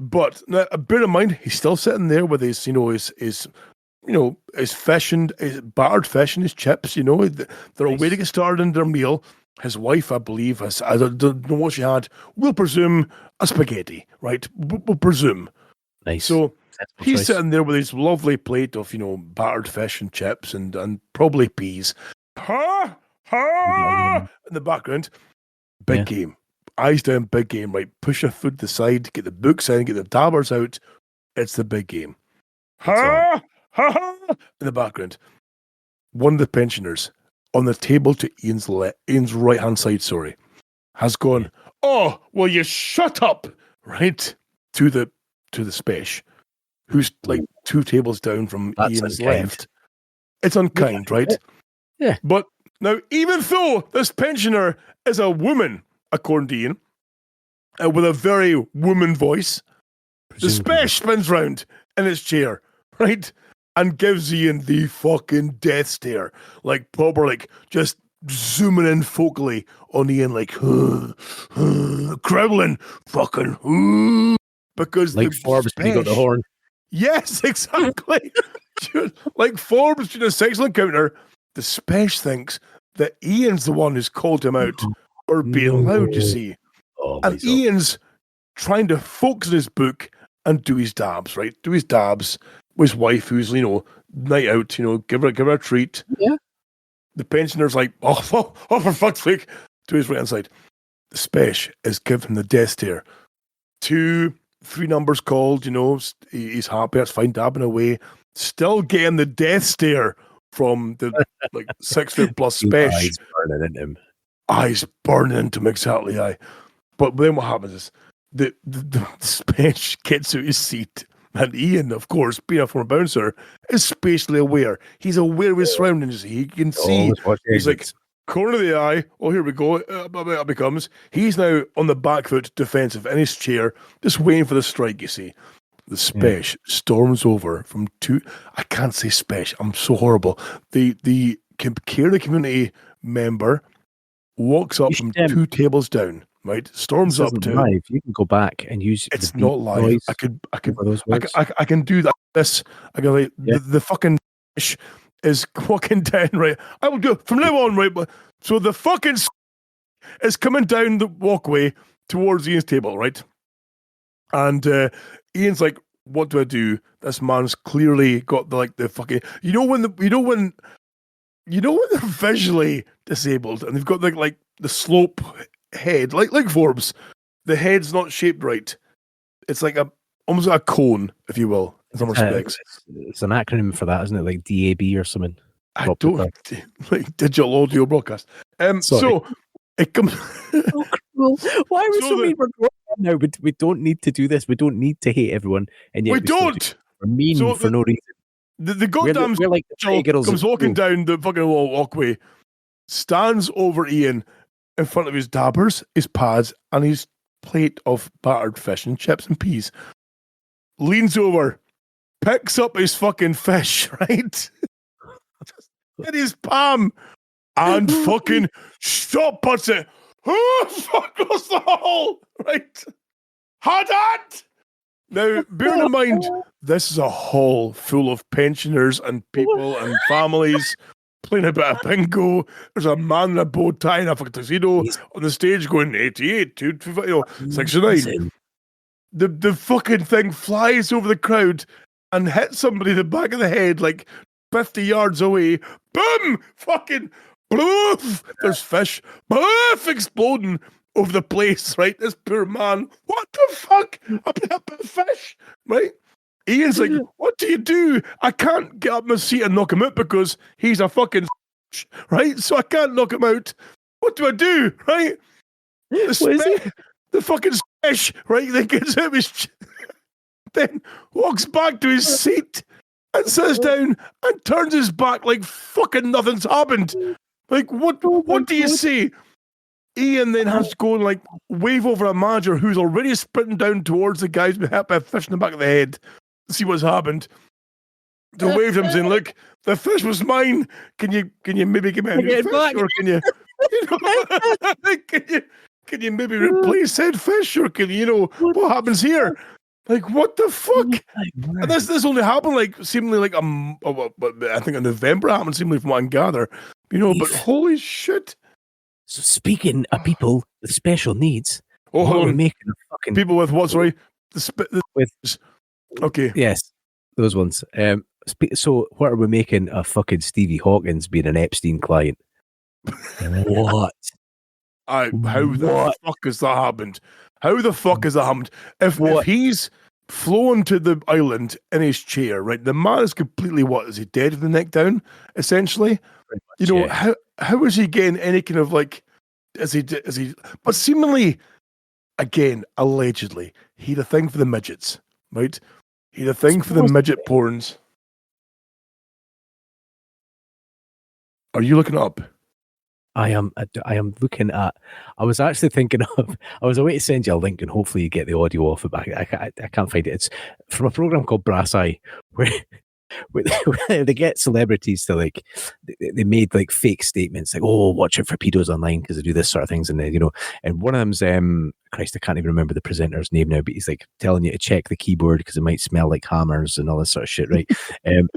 [SPEAKER 1] But now, bear in mind, he's still sitting there with his, his fish and his battered fish and his chips. They're away to get started in their meal. His wife, I believe, I don't know what she had. We'll presume a spaghetti, right? We'll presume.
[SPEAKER 5] Nice.
[SPEAKER 1] So
[SPEAKER 5] Sensible
[SPEAKER 1] he's
[SPEAKER 5] choice.
[SPEAKER 1] sitting there with his lovely plate of, battered fish and chips and probably peas. Ha! Ha! In the background. Big game. Eyes down, big game, right? Push your food to the side, get the books in, get the dabbers out. It's the big game. Ha! Ha! Ha! In the background. One of the pensioners on the table to Ian's right-hand side, has gone, oh, well, you shut up, right? To the spesh, who's like 2 tables down from
[SPEAKER 5] That's
[SPEAKER 1] Ian's
[SPEAKER 5] unkind.
[SPEAKER 1] left. It's unkind, right?
[SPEAKER 5] Yeah.
[SPEAKER 1] But now, even though this pensioner is a woman, according to Ian, with a very woman voice, the spesh spins round in its chair, right? And gives Ian the fucking death stare. Like, proper, like, just zooming in focally on Ian, like, crowling, fucking, because
[SPEAKER 5] like Forbes when he got the horn.
[SPEAKER 1] Yes, exactly. Like Forbes doing a sexual encounter, the spesh thinks that Ian's the one who's called him out for being loud, you see.
[SPEAKER 5] Oh,
[SPEAKER 1] And Ian's trying to focus on his book and do his dabs, right? Do his dabs with his wife, who's, night out, give her a treat.
[SPEAKER 5] Yeah.
[SPEAKER 1] The pensioner's like, oh, for fuck's sake, to his right hand side. The spesh is giving him the death stare. 2, 3 numbers called, he's happy, that's fine, dabbing away. Still getting the death stare from the 6 foot plus spesh.
[SPEAKER 5] Eyes burning into him.
[SPEAKER 1] Eyes burning into him, exactly, aye. But then what happens is the spesh gets out his seat, and Ian, of course, being a former bouncer, is spatially aware. He's aware of his surroundings. He can see. He's like, corner of the eye. Oh, here we go. It becomes. He's now on the back foot, defensive, in his chair, just waiting for the strike, you see. The spesh storms over from 2. I can't say spesh. I'm so horrible. The care of the community member walks up from 2 tables down. Right, storms up to.
[SPEAKER 5] Live. You can go back and use.
[SPEAKER 1] It's not live. I can do that. I can like the fucking fish is walking down. Right, I will do it from now on. Right, but so the fucking is coming down the walkway towards Ian's table. Right, and Ian's like, "What do I do? This man's clearly got the fucking. When they're visually disabled and they've got the slope head, like Forbes, the head's not shaped right. It's like almost like a cone, if you will, in some respects.
[SPEAKER 5] It's an acronym for that, isn't it? Like DAB or something.
[SPEAKER 1] I don't like digital audio broadcast. So it comes.
[SPEAKER 5] Oh, cool. Why are we so mean? We're grown up now, but we don't need to do this. We don't need to hate everyone, and yet
[SPEAKER 1] we don't.
[SPEAKER 5] We're mean for no reason.
[SPEAKER 1] The goddamn
[SPEAKER 5] we're like the girls
[SPEAKER 1] comes walking down the fucking walkway, stands over Ian in front of his dabbers, his pads, and his plate of battered fish and chips and peas. Leans over, picks up his fucking fish, right? In his palm, and fucking stop puts it. Oh, fuck goes the hole, right? Haddock! Now, bear in mind, this is a hall full of pensioners and people and families playing a bit of bingo. There's a man in a bow tie and a fucking tuxedo on the stage going 88, 69. The fucking thing flies over the crowd and hits somebody in the back of the head like 50 yards away. Boom! Fucking bloof! There's fish. Bloof! Exploding over the place, right? This poor man. What the fuck? A bit of fish, right? Ian's like, what do you do? I can't get up my seat and knock him out because he's a fucking right? So I can't knock him out. What do I do, right? The fucking fish, right? Then gets out of his then walks back to his seat and sits down and turns his back like fucking nothing's happened. Like, what do you say? Ian then has to go and wave over a manager who's already sprinting down towards the guys with a fish in the back of the head. See what's happened. To wave him saying, "Look, the fish was mine. Can you maybe give me a new fish, or can you can you maybe replace said fish, or can what happens here?" Like, what the fuck?
[SPEAKER 5] Oh,
[SPEAKER 1] And this only happened like seemingly like I think in November it happened seemingly from what I can gather. But holy shit!
[SPEAKER 5] So speaking of people with special needs,
[SPEAKER 1] Oh,
[SPEAKER 5] what
[SPEAKER 1] hold
[SPEAKER 5] are we
[SPEAKER 1] on.
[SPEAKER 5] making a fucking
[SPEAKER 1] People with what? Sorry,
[SPEAKER 5] with
[SPEAKER 1] okay.
[SPEAKER 5] yes, those ones. So what are we making a fucking Stevie Hawkins being an Epstein client? What?
[SPEAKER 1] How the fuck has that happened? How the fuck has that happened? If he's flown to the island in his chair, right? The man is completely is he dead with the neck down? Essentially,
[SPEAKER 5] Yeah.
[SPEAKER 1] how is he getting any kind of like? Is he? But seemingly, again, allegedly, he had a thing for the midgets, right? He had a thing for the midget porns. Are you looking up?
[SPEAKER 5] I am looking at. I was actually thinking of. I was away to send you a link, and hopefully you get the audio off it. But I can't find it. It's from a program called Brass Eye, where they get celebrities to like. They made like fake statements, like, "Oh, watch out for pedos online because they do this sort of things," and then and one of them's Christ, I can't even remember the presenter's name now, but he's like telling you to check the keyboard because it might smell like hammers and all this sort of shit, right? And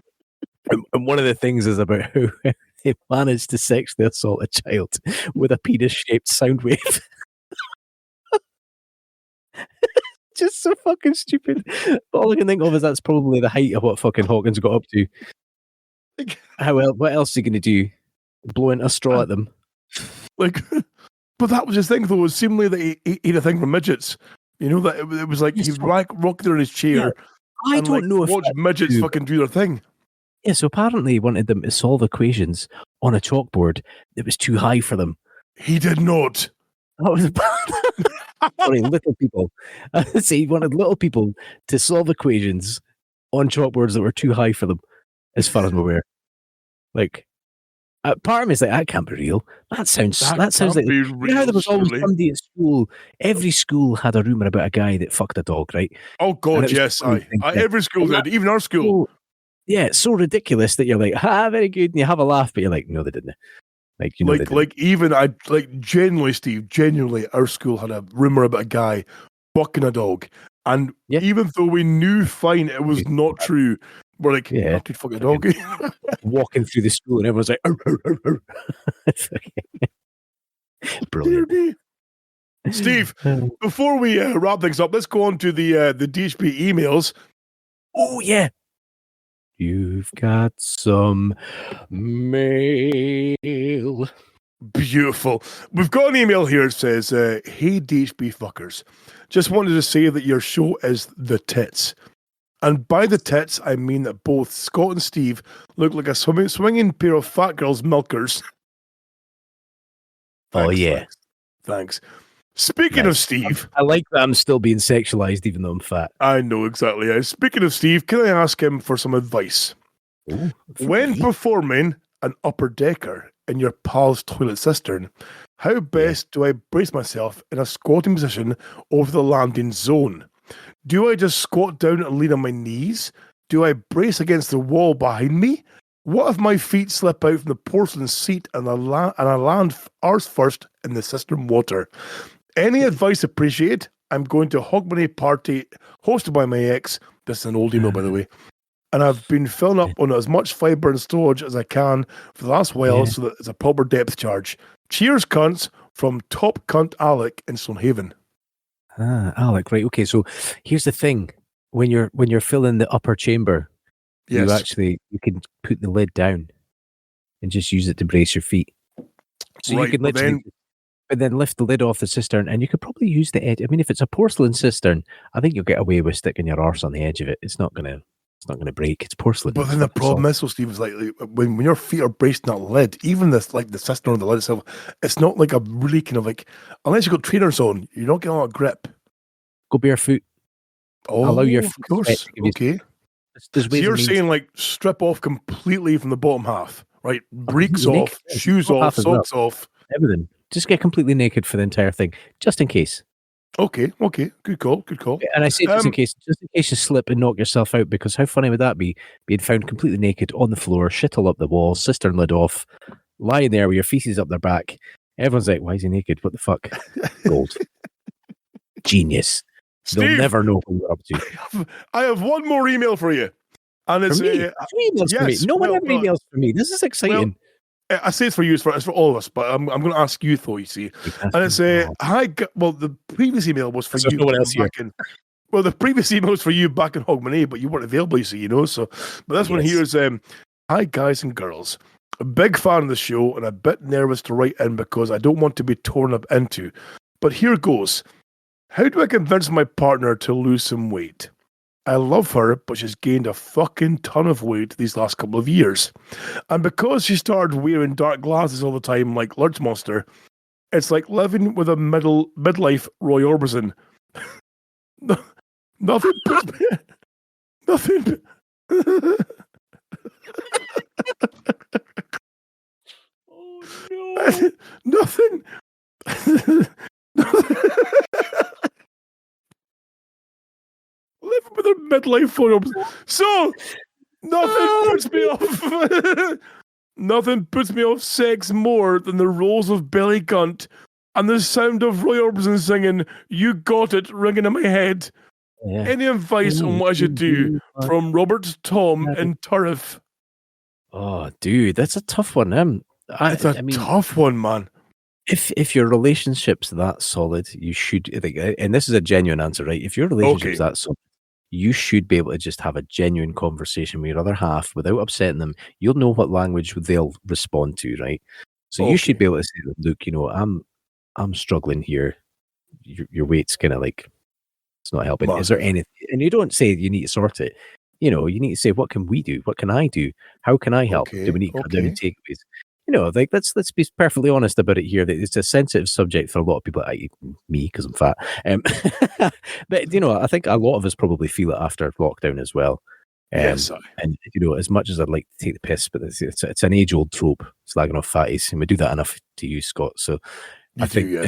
[SPEAKER 5] one of the things is about how they managed to sexually assault a child with a penis-shaped sound wave. Just so fucking stupid. All I can think of is that's probably the height of what fucking Hawkins got up to. What else is he going to do? Blowing a straw at them?
[SPEAKER 1] Like, but that was his thing, though. It was seemingly that he had a thing for midgets. That it was like he'd rock there in his chair.
[SPEAKER 5] Yeah, I don't know if
[SPEAKER 1] watch midgets fucking do their thing.
[SPEAKER 5] Yeah, so apparently he wanted them to solve equations on a chalkboard that was too high for them.
[SPEAKER 1] He did not.
[SPEAKER 5] That was sorry, little people. So he wanted little people to solve equations on chalkboards that were too high for them, as far as I'm aware. Like, part of me is like, that can't be real. That sounds like
[SPEAKER 1] real,
[SPEAKER 5] how there was always
[SPEAKER 1] surely.
[SPEAKER 5] somebody at school. Every school had a rumor about a guy that fucked a dog, right?
[SPEAKER 1] Oh God, yes, every school did, even our school.
[SPEAKER 5] Yeah, it's so ridiculous that you're like, very good, and you have a laugh, but you're like, no, they didn't.
[SPEAKER 1] Genuinely, Steve, our school had a rumor about a guy fucking a dog, and even though we knew fine it was not true, we're like, I could fuck a dog.
[SPEAKER 5] Walking through the school, and everyone's like, arr, arr, arr, arr. Brilliant.
[SPEAKER 1] Steve, before we wrap things up, let's go on to the DHB emails.
[SPEAKER 5] Oh yeah. You've got some mail.
[SPEAKER 1] Beautiful. We've got an email here that says, hey DHB fuckers, just wanted to say that your show is the tits. And by the tits, I mean that both Scott and Steve look like a swinging pair of fat girls' milkers. Thanks. Speaking of Steve...
[SPEAKER 5] I like that I'm still being sexualized even though I'm fat.
[SPEAKER 1] I know, exactly. Speaking of Steve, can I ask him for some advice?
[SPEAKER 5] Ooh,
[SPEAKER 1] when performing an upper decker in your pal's toilet cistern, how best do I brace myself in a squatting position over the landing zone? Do I just squat down and lean on my knees? Do I brace against the wall behind me? What if my feet slip out from the porcelain seat and I land arse first in the cistern water? Any advice appreciated? I'm going to a Hogmanay party hosted by my ex. This is an old email, by the way. And I've been filling up on as much fibre and storage as I can for the last while so that it's a proper depth charge. Cheers, cunts, from Top Cunt Alec in Stonehaven.
[SPEAKER 5] Alec, right. Okay, so here's the thing. When you're filling the upper chamber, you can put the lid down and just use it to brace your feet. So you can literally... But then lift the lid off the cistern, and you could probably use the edge. I mean, if it's a porcelain cistern, I think you'll get away with sticking your arse on the edge of it. It's not gonna break. It's porcelain.
[SPEAKER 1] But then the problem is, Steve, is like when your feet are braced in that lid, even this like the cistern or the lid itself, it's not like a really kind of like, unless you got trainers on, you're not getting a lot of grip.
[SPEAKER 5] Go barefoot.
[SPEAKER 1] Allow your feet. Okay. So you're saying like strip off completely from the bottom half, right? Breeks off, shoes off, socks off,
[SPEAKER 5] everything. Just get completely naked for the entire thing, just in case.
[SPEAKER 1] Okay. Good call.
[SPEAKER 5] And I say just in case you slip and knock yourself out, because how funny would that be? Being found completely naked on the floor, shit all up the wall, cistern lid off, lying there with your feces up their back. Everyone's like, why is he naked? What the fuck? Gold. Genius. They'll
[SPEAKER 1] Steve,
[SPEAKER 5] never know what you're up to.
[SPEAKER 1] I have one more email for you. And it's
[SPEAKER 5] For me? Two emails for me.
[SPEAKER 1] yes,
[SPEAKER 5] No one
[SPEAKER 1] well,
[SPEAKER 5] ever emails for me. This is exciting.
[SPEAKER 1] I say it's for you, it's for all of us, but I'm going to ask you though, you see. And it's the previous email was for
[SPEAKER 5] There's
[SPEAKER 1] you.
[SPEAKER 5] no one else here.
[SPEAKER 1] Well, the previous email was for you back in Hogmanay, but you weren't available, you see, you know. So, but this one here is, hi guys and girls. A big fan of the show and a bit nervous to write in because I don't want to be torn up into. But here goes. How do I convince my partner to lose some weight? I love her, but she's gained a fucking ton of weight these last couple of years. And because she started wearing dark glasses all the time like Lurch Monster, it's like living with a midlife Roy Orbison. Nothing puts me... Nothing...
[SPEAKER 5] Oh, no.
[SPEAKER 1] Nothing... Living with a midlife Roy Orbison. So, nothing puts me off... Nothing puts me off sex more than the rolls of belly cunt and the sound of Roy Orbison singing "You Got It" ringing in my head. Yeah. Any advice on what I should do from Robert, Tom, and Turriff?
[SPEAKER 5] Oh, dude, that's a tough one.
[SPEAKER 1] It's a tough one, man.
[SPEAKER 5] If your relationship's that solid, you should. And this is a genuine answer, right? If your relationship's that solid, you should be able to just have a genuine conversation with your other half without upsetting them. You'll know what language they'll respond to, right? So you should be able to say, "Look, you know, I'm struggling here. Your weight's kind of like it's not helping. Is there anything?" And you don't say you need to sort it. You know, you need to say, "What can we do? What can I do? How can I help? Do we need to cut down takeaways?" You know, like let's be perfectly honest about it here. That it's a sensitive subject for a lot of people. Me, because I'm fat. But you know, I think a lot of us probably feel it after lockdown as well.
[SPEAKER 1] Yes,
[SPEAKER 5] and you know, as much as I'd like to take the piss, but it's an age-old trope, slagging off fatties, and we do that enough to you, Scott. So I think,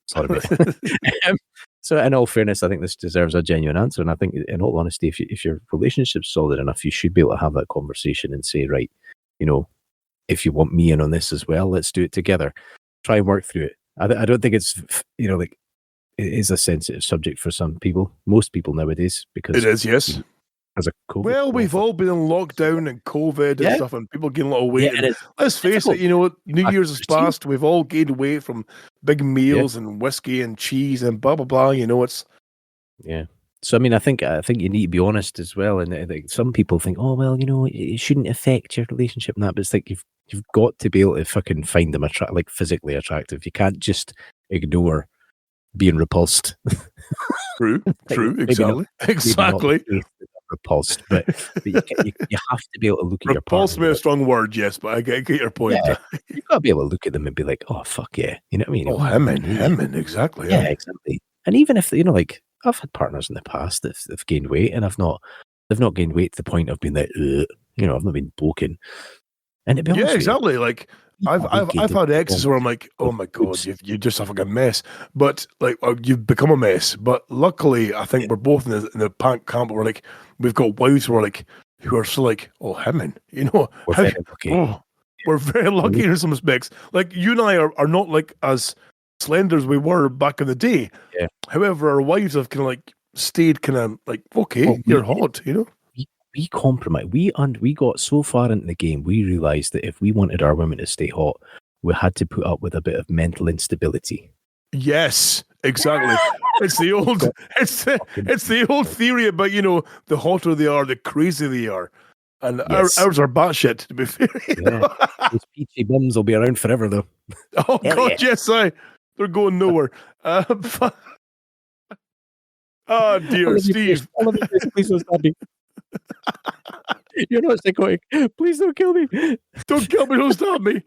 [SPEAKER 5] sorry, mate. So in all fairness, I think this deserves a genuine answer, and I think, in all honesty, if your relationship's solid enough, you should be able to have that conversation and say, right, you know, if you want me in on this as well, let's do it together. Try and work through it. I don't think it's, you know, like, it is a sensitive subject for some people, most people nowadays, because
[SPEAKER 1] it is, yes.
[SPEAKER 5] As a COVID.
[SPEAKER 1] Well, we've all been in lockdown and COVID and stuff, and people gain a lot of weight.
[SPEAKER 5] Yeah,
[SPEAKER 1] let's face it, you know, New Year's has passed. We've all gained weight from big meals and whiskey and cheese and blah blah blah. You know, it's
[SPEAKER 5] So I mean, I think you need to be honest as well. And like, some people think, oh well, you know, it shouldn't affect your relationship and that. But it's like you've got to be able to fucking find them like physically attractive. You can't just ignore being repulsed.
[SPEAKER 1] True, exactly.
[SPEAKER 5] Repulsed, but you have to be able to look at your partner.
[SPEAKER 1] Repulsed may be a strong word, yes, but I get your point.
[SPEAKER 5] Yeah, you've got to be able to look at them and be like, oh fuck yeah, you know what I mean?
[SPEAKER 1] Oh, hemming, exactly.
[SPEAKER 5] Yeah, exactly. And even if, you know, like, I've had partners in the past that have gained weight, and they've not gained weight to the point of being like, you know, I've not been broken. And to be honest,
[SPEAKER 1] exactly. Like I've had exes where I'm like, oh my god, you just have like a mess, but like you've become a mess. But luckily, I think we're both in the punk camp. We're like, we've got wives who are like, who are still like, oh hemming, you know,
[SPEAKER 5] we're very lucky.
[SPEAKER 1] We're very lucky in some respects. Like you and I are not like as slender as we were back in the day.
[SPEAKER 5] Yeah.
[SPEAKER 1] However, our wives have kind of like stayed kind of like, okay, you're hot, you know.
[SPEAKER 5] We compromised. We got so far into the game, we realized that if we wanted our women to stay hot, we had to put up with a bit of mental instability.
[SPEAKER 1] Yes, exactly. It's the old theory about, you know, the hotter they are, the crazier they are. And ours are batshit, to be fair.
[SPEAKER 5] Those peachy bums will be around forever, though.
[SPEAKER 1] Oh god, yes, they're going nowhere. Oh dear, Steve.
[SPEAKER 5] Please don't stop me. You're not psychotic. Please don't kill me.
[SPEAKER 1] Don't kill me. Don't stop me.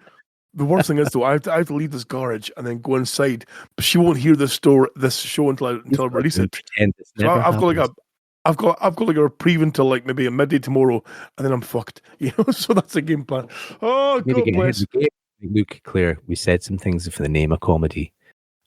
[SPEAKER 1] The worst thing is, though, I have to leave this garage and then go inside. But she won't hear this show until I release it. So I've got like a reprieve until like maybe a midday tomorrow, and then I'm fucked. You know, so that's a game plan. Oh, God bless.
[SPEAKER 5] Luke, Claire, we said some things for the name of comedy,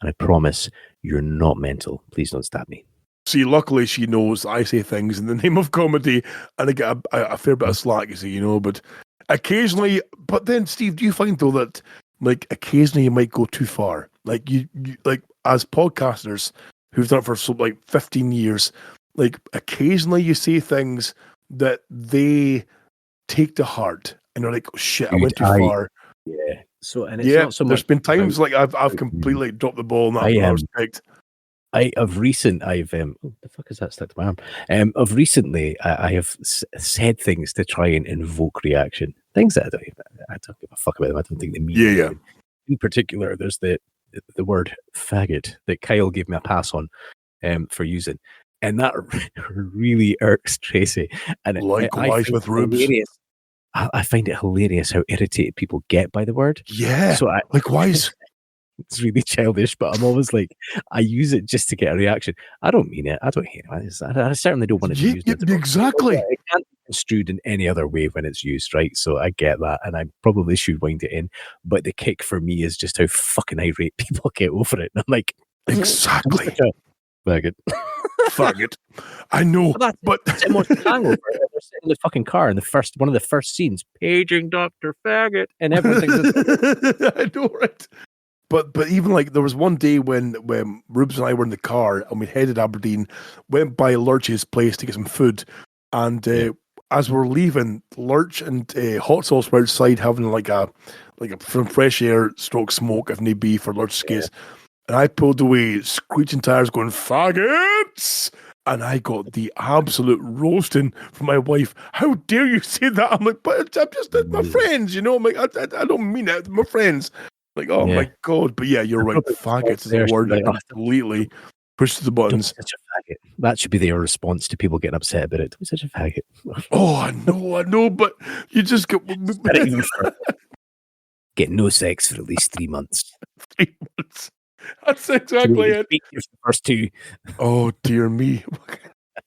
[SPEAKER 5] and I promise you're not mental. Please don't stab me.
[SPEAKER 1] See, luckily she knows I say things in the name of comedy, and I get a fair bit of slack, you see, you know, but occasionally, but then, Steve, do you find, though, that, like, occasionally you might go too far? Like, you like, as podcasters, who've done it for like 15 years, like occasionally you see things that they take to heart, and you're like, oh, shit, I went too far.
[SPEAKER 5] Yeah. So, and it's not so much.
[SPEAKER 1] There's been times like I've completely dropped the ball in that respect.
[SPEAKER 5] Of recent, what the fuck is that stuck to my arm? Of recently, I have said things to try and invoke reaction. Things that I don't give a fuck about them. I don't think they mean anything. In particular, there's the word faggot that Kyle gave me a pass on for using, and that really irks Tracy. And
[SPEAKER 1] likewise with Rubes.
[SPEAKER 5] I find it hilarious how irritated people get by the word.
[SPEAKER 1] Yeah,
[SPEAKER 5] so
[SPEAKER 1] likewise.
[SPEAKER 5] It's really childish, but I'm always like, I use it just to get a reaction. I don't mean it. I don't hate it. I certainly don't want it to be used.
[SPEAKER 1] Exactly.
[SPEAKER 5] It can't be construed in any other way when it's used, right? So I get that, and I probably should wind it in. But the kick for me is just how fucking irate people get over it. And I'm like,
[SPEAKER 1] exactly.
[SPEAKER 5] Faggot.
[SPEAKER 1] Faggot. I know, but
[SPEAKER 5] it's almost a hangover. They're sitting in the fucking car in one of the first scenes, paging Dr. Faggot, and everything's
[SPEAKER 1] I know, right? But even like there was one day when Rubes and I were in the car and we headed Aberdeen, went by Lurch's place to get some food, and as we're leaving, Lurch and Hot Sauce were outside having like a some fresh air stroke smoke if need be for Lurch's case, and I pulled away, screeching tires, going faggots. And I got the absolute roasting from my wife. How dare you say that? I'm like, but I'm just my friends, you know. I'm like, I don't mean it. My friends. Like, oh my God. But yeah, you're right. Faggots is a word that completely pushes the buttons.
[SPEAKER 5] Such a faggot. That should be their response to people getting upset about it. Don't be such a faggot.
[SPEAKER 1] Oh, I know, but you just get
[SPEAKER 5] get no sex for at least 3 months.
[SPEAKER 1] 3 months. That's exactly it.
[SPEAKER 5] The first two.
[SPEAKER 1] Oh dear me.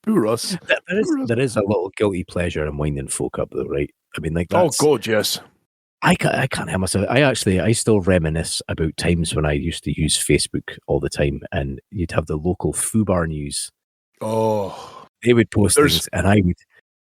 [SPEAKER 1] Poor us.
[SPEAKER 5] There is a little guilty pleasure in winding folk up, though, right? I mean, like,
[SPEAKER 1] oh God, yes.
[SPEAKER 5] I can't help myself. I still reminisce about times when I used to use Facebook all the time, and you'd have the local FUBAR news.
[SPEAKER 1] Oh,
[SPEAKER 5] they would post things, and I would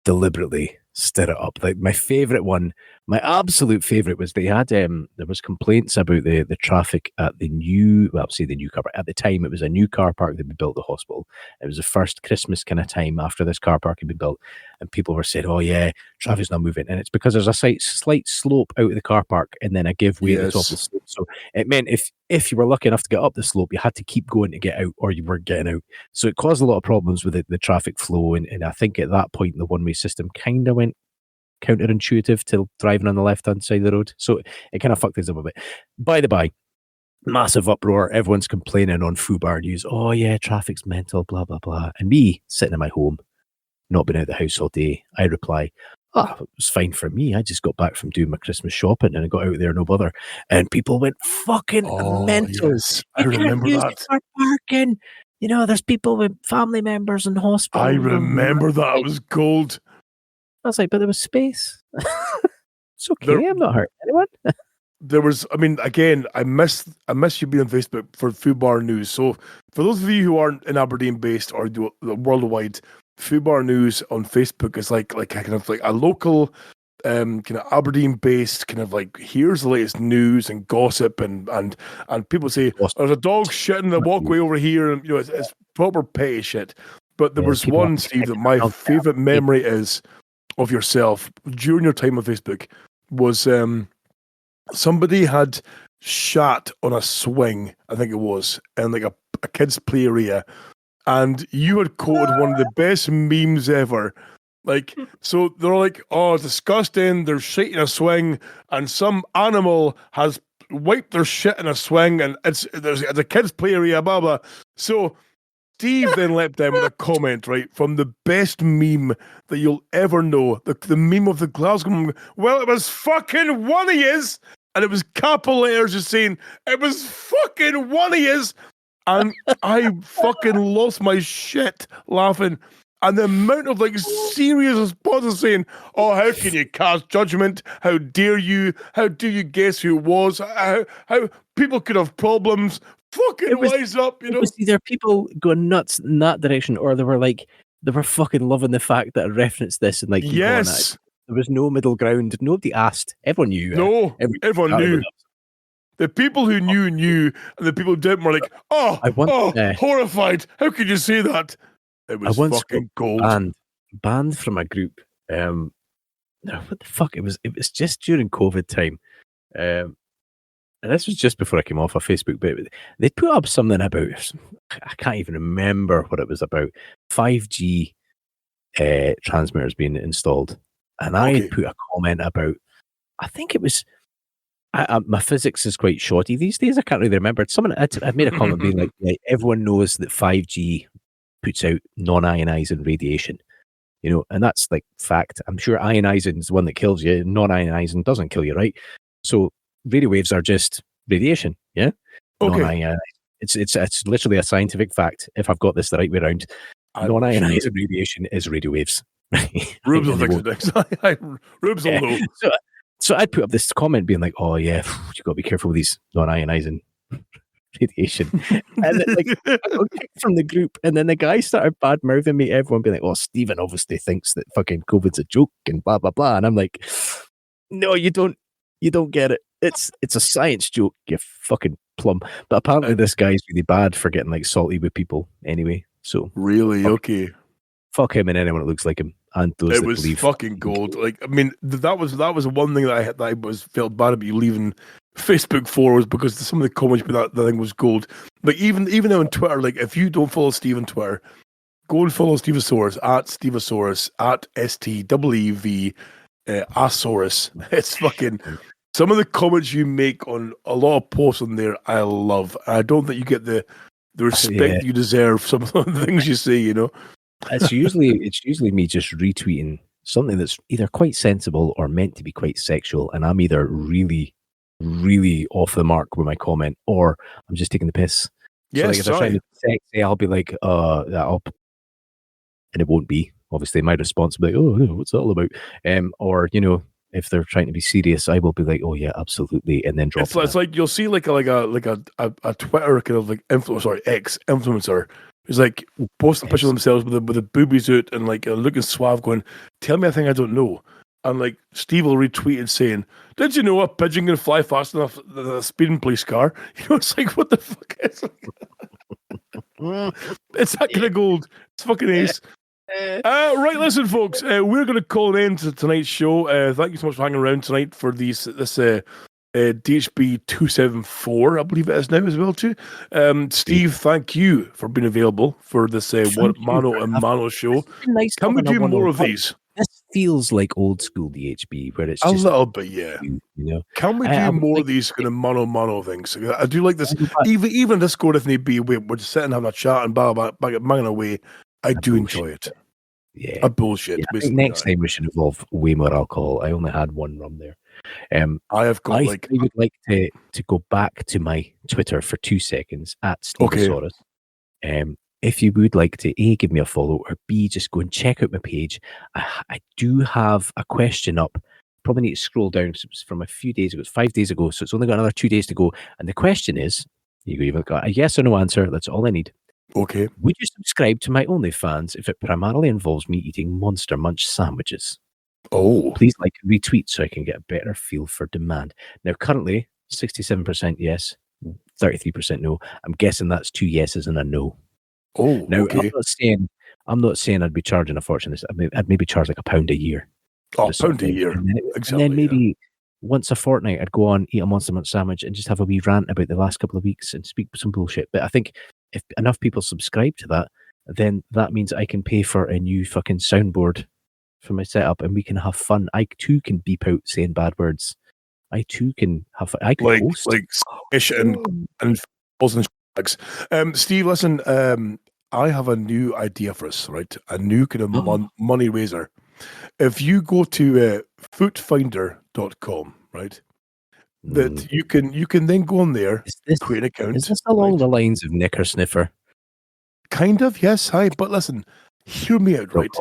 [SPEAKER 5] deliberately stir it up. Like my favorite one, my absolute favorite was they had there was complaints about the traffic at the new car park. At the time, it was a new car park that we built at the hospital. It was the first Christmas kind of time after this car park had been built, and people were saying, "Oh yeah, traffic's not moving," and it's because there's a slight slope out of the car park, and then a give way at the top of the slope. So it meant if you were lucky enough to get up the slope, you had to keep going to get out, or you weren't getting out. So it caused a lot of problems with the traffic flow, and I think at that point the one-way system kind of went counterintuitive to driving on the left-hand side of the road. So it kind of fucked things up a bit. By the by, massive uproar. Everyone's complaining on FUBAR News. Oh yeah, traffic's mental, blah, blah, blah. And me, sitting in my home, not been out of the house all day, I reply, it was fine for me. I just got back from doing my Christmas shopping and I got out there, no bother. And people went fucking mental.
[SPEAKER 1] Yes. I remember that.
[SPEAKER 5] For parking. You know, there's people with family members in hospital.
[SPEAKER 1] I remember that. It was gold.
[SPEAKER 5] I was like, but there was space. It's okay. I'm not hurting anyone.
[SPEAKER 1] There was, I mean, again, I miss you being on Facebook for FUBAR News. So for those of you who aren't in Aberdeen based or do worldwide, FUBAR News on Facebook is like kind of like a local kind of Aberdeen based kind of like, here's the latest news and gossip and people say there's a dog shitting in the walkway over here, and you know it's proper petty shit. But there was one, Steve, that my favorite memory is of yourself during your time on Facebook was somebody had shat on a swing, I think it was, in like a kid's play area, and you had quoted one of the best memes ever. Like, so they're like, oh, disgusting, they're shit in a swing, and some animal has wiped their shit in a swing, and it's a kid's play area, blah, blah. So Steve then leapt down with a comment, right, from the best meme that you'll ever know, the meme of the Glasgow. Well, it was fucking one of yous, and it was capital letters just saying, it was fucking one of yous, and I fucking lost my shit laughing. And the amount of like serious responses saying, oh, how can you cast judgment? How dare you? How do you guess who it was? How people could have problems? Fucking wise up, you know.
[SPEAKER 5] It was either people going nuts in that direction, or they were fucking loving the fact that I referenced this and like,
[SPEAKER 1] yes,
[SPEAKER 5] there was no middle ground. Nobody asked. Everyone knew.
[SPEAKER 1] No, everyone knew. The people who knew, and the people who didn't were like, horrified. How could you say that? It was fucking gold.
[SPEAKER 5] Banned from a group. No, what the fuck? It was just during COVID time. And this was just before I came off of Facebook, but they put up something about, I can't even remember what it was about, 5G transmitters being installed. And I had put a comment about, I think it was, my physics is quite shoddy these days. I can't really remember. Someone I'd made a comment being like, everyone knows that 5G puts out non-ionizing radiation, and that's like fact. I'm sure ionizing is the one that kills you. Non-ionizing doesn't kill you, right? So radio waves are just radiation, yeah.
[SPEAKER 1] Okay.
[SPEAKER 5] It's literally a scientific fact. If I've got this the right way around, non-ionizing radiation is radio waves.
[SPEAKER 1] Rubes will fix it next. Rubes will know.
[SPEAKER 5] So I'd put up this comment being like, "Oh yeah, you got to be careful with these non-ionizing radiation." And then, I got kicked from the group, and then the guy started bad mouthing me. Everyone being like, "Oh, Stephen obviously thinks that fucking COVID's a joke and blah blah blah." And I'm like, "No, you don't get it. It's a science joke, you fucking plum." But apparently, this guy's really bad for getting like salty with people. Anyway, so
[SPEAKER 1] really okay.
[SPEAKER 5] Fuck him and anyone that looks like him. And those
[SPEAKER 1] it was fucking gold. Like, I mean, that was one thing that I felt bad about you leaving Facebook for, was because some of the comments about that thing was gold. Like even now on Twitter, like if you don't follow Steve on Twitter, go and follow Stevosaurus at Stevosaurus at STEEV Asaurus. It's fucking some of the comments you make on a lot of posts on there. I love. I don't think you get the respect you deserve. Some of the things you say,
[SPEAKER 5] It's usually me just retweeting something that's either quite sensible or meant to be quite sexual, and I'm either really, really off the mark with my comment, or I'm just taking the piss.
[SPEAKER 1] Yes,
[SPEAKER 5] so like if they're trying to be sexy, I'll be like, and it won't be. Obviously, my response will be like, "Oh, what's that all about?" Or if they're trying to be serious, I will be like, "Oh yeah, absolutely," and then drop.
[SPEAKER 1] It's like you'll see like a Twitter kind of like X influencer. It's like posting pictures of themselves with the boobies out and like looking suave, going, "Tell me a thing I don't know." And like Steve will retweet it saying, "Did you know a pigeon can fly fast enough than a speeding police car?" It's like, what the fuck? It's that kind of gold. It's fucking ace. Right, listen, folks. We're going to call an end to tonight's show. Thank you so much for hanging around tonight for this DHB 274, I believe it is now as well too. Steve, thank you for being available for this Mano and Mano show.
[SPEAKER 5] Nice.
[SPEAKER 1] Can we do more of these?
[SPEAKER 5] This feels like old school DHB, where it's
[SPEAKER 1] a
[SPEAKER 5] just
[SPEAKER 1] little bit, yeah. Can we do more of these kind of mano things? I do like this. Even Discord, if need be, we're just sitting having a chat and banging away. I do enjoy it.
[SPEAKER 5] Yeah,
[SPEAKER 1] a bullshit.
[SPEAKER 5] Yeah, I think next time we should involve way more alcohol. I only had one rum there.
[SPEAKER 1] I have got
[SPEAKER 5] I would like to go back to my Twitter for 2 seconds at Stevosaurus. If you would like to A, give me a follow, or B, just go and check out my page. I do have a question up. Probably need to scroll down. It was from a few days ago. It's 5 days ago, so it's only got another 2 days to go. And the question is, you've got a yes or no answer. That's all I need.
[SPEAKER 1] Okay.
[SPEAKER 5] Would you subscribe to my OnlyFans if it primarily involves me eating Monster Munch sandwiches?
[SPEAKER 1] Oh.
[SPEAKER 5] Please like and retweet so I can get a better feel for demand. Now, currently, 67% yes, 33% no. I'm guessing that's 2 yeses and a no.
[SPEAKER 1] Oh,
[SPEAKER 5] now,
[SPEAKER 1] okay.
[SPEAKER 5] I'm not saying I'd be charging a fortune. I'd maybe charge like £1 a year.
[SPEAKER 1] Oh, £1 a year.
[SPEAKER 5] And then maybe once a fortnight, I'd go on, eat a Monster Munch sandwich and just have a wee rant about the last couple of weeks and speak some bullshit. But I think if enough people subscribe to that, then that means I can pay for a new fucking soundboard for my setup and we can have fun. I too can beep out saying bad words. I too can have fun. I can host.
[SPEAKER 1] Like ish and Steve, listen, I have a new idea for us, right? A new kind of money raiser. If you go to footfinder.com, right? That you can then go on there, create an account.
[SPEAKER 5] Is this along the lines of Knicker Sniffer?
[SPEAKER 1] Kind of, yes. Hi, but listen, hear me out, right?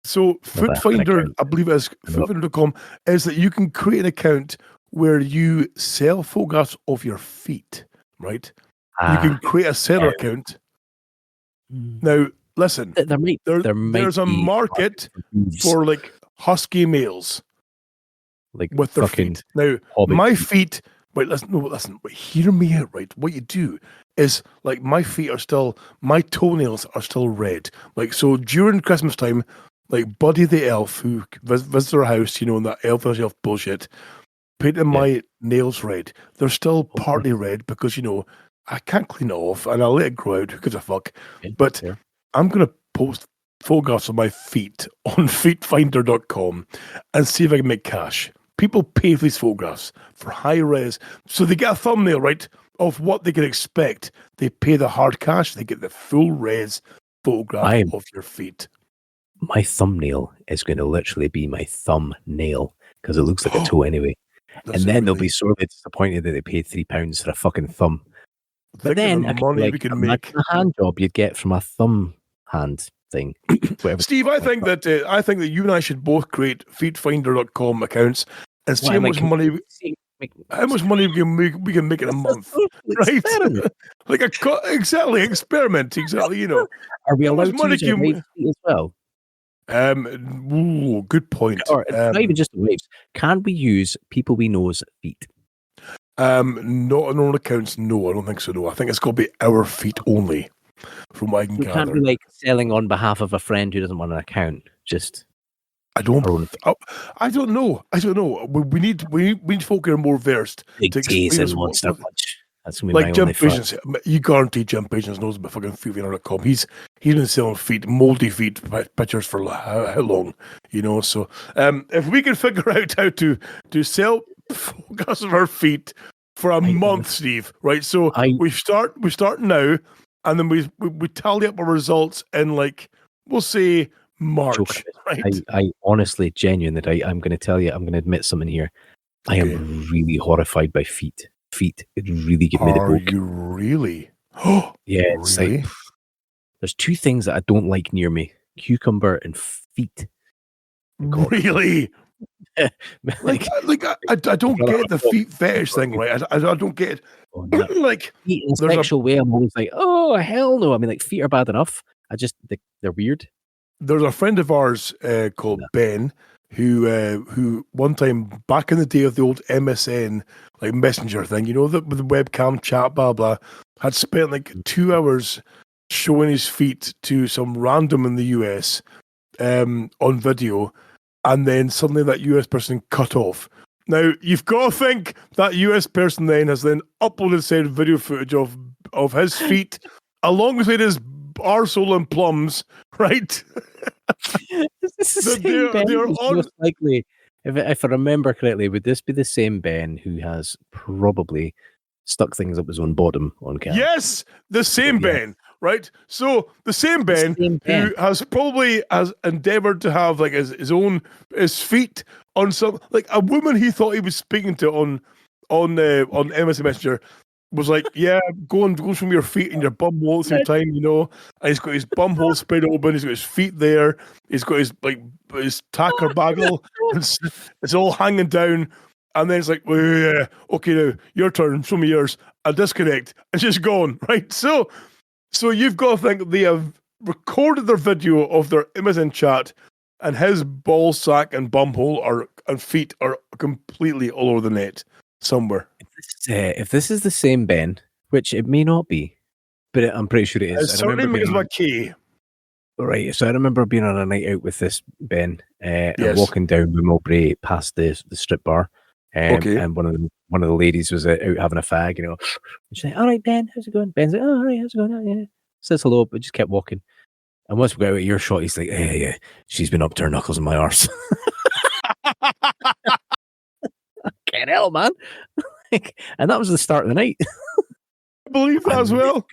[SPEAKER 1] So Footfinder, I believe it is footfinder.com, is that you can create an account where you sell photographs of your feet, right? You can create a seller account. Now, listen, there's a market for like husky males.
[SPEAKER 5] Like
[SPEAKER 1] with their feet. Now, my feet Wait, listen. Wait, hear me out, right? What you do is, like, my toenails are still red. Like, so during Christmas time, like, Buddy the elf who visits our house, and that elf bullshit, painted my nails red. They're still partly red because, I can't clean it off and I'll let it grow out. Who gives a fuck? But I'm going to post photographs of my feet on feetfinder.com and see if I can make cash. People pay for these photographs for high res, so they get a thumbnail, right, of what they can expect. They pay the hard cash, they get the full res photograph of your feet.
[SPEAKER 5] My thumbnail is going to literally be my thumbnail because it looks like a toe anyway. And then they'll be sorely disappointed that they paid £3 for a fucking thumb. But then
[SPEAKER 1] the money we can make
[SPEAKER 5] a hand job you'd get from a thumb hand thing.
[SPEAKER 1] Steve, I think that you and I should both create feetfinder.com accounts and see how much money we can make in a month, right? Like experiment, exactly.
[SPEAKER 5] Are we allowed to use our feet as well?
[SPEAKER 1] Good point.
[SPEAKER 5] Or not even just the waves. Can we use people we know's feet?
[SPEAKER 1] Not on our own accounts. No, I don't think so. No, I think it's got to be our feet only. From what I can gather,
[SPEAKER 5] can't be like selling on behalf of a friend who doesn't want an account. Just
[SPEAKER 1] I don't know. We need folk who are more versed.
[SPEAKER 5] Big T's and Monster Punch. That's gonna be
[SPEAKER 1] like Jim Patience. You guarantee Jim Patience knows about fucking feetfinder.com. He's been selling moldy feet pictures for how long, So if we can figure out how to sell photographs of our feet for a month, Steve, right? So we start now, and then we tally up our results in, like, we'll say March, right?
[SPEAKER 5] I honestly, genuinely, I'm going to tell you, I'm going to admit something here. I am really horrified by feet. Feet, it really give me the book.
[SPEAKER 1] Are you really?
[SPEAKER 5] Yeah, it's really? Like, there's two things that I don't like near me: cucumber and feet.
[SPEAKER 1] Really? I don't get the feet fetish thing, right? I don't get it.
[SPEAKER 5] Oh, no. Like, feet in a sexual way, I'm always like, oh hell no. I mean, like, feet are bad enough. They're weird.
[SPEAKER 1] There's a friend of ours called Ben who one time back in the day of the old MSN like messenger thing, with the webcam chat, blah blah, had spent like 2 hours showing his feet to some random in the US on video. And then suddenly that US person cut off. Now, you've got to think that US person then has then uploaded said video footage of his feet alongside his arsehole and plums, right?
[SPEAKER 5] Is this the same Ben? Most likely, if I remember correctly, would this be the same Ben who has probably stuck things up his own bottom on camera?
[SPEAKER 1] Yes, the same Ben. Right, so the same Ben who has endeavoured to have like his feet on some, like, a woman he thought he was speaking to on MSN Messenger was like, yeah, go show me your feet and your bum hole at the same time, And he's got his bum hole spread open. He's got his feet there. He's got his tacker bagel. It's all hanging down. And then it's like, well, yeah, okay, now your turn. Show me yours. I disconnect. It's just gone, right? So you've got to think they have recorded their video of their MSN chat, and his ball sack and bumhole and feet are completely all over the net somewhere.
[SPEAKER 5] If this is the same Ben, which it may not be, but I'm pretty sure it is.
[SPEAKER 1] It certainly begins with K.
[SPEAKER 5] Right, so I remember being on a night out with this Ben, and walking down Mowbray past the strip bar. And one of the ladies was out having a fag, And she's like, "All right, Ben, how's it going?" Ben's like, "Oh, all right, how's it going?" Oh, yeah. Says hello, but just kept walking. And once we got out of earshot, he's like, "Yeah, she's been up to her knuckles in my arse." Can't help, man. And that was the start of the night.
[SPEAKER 1] I believe that as well.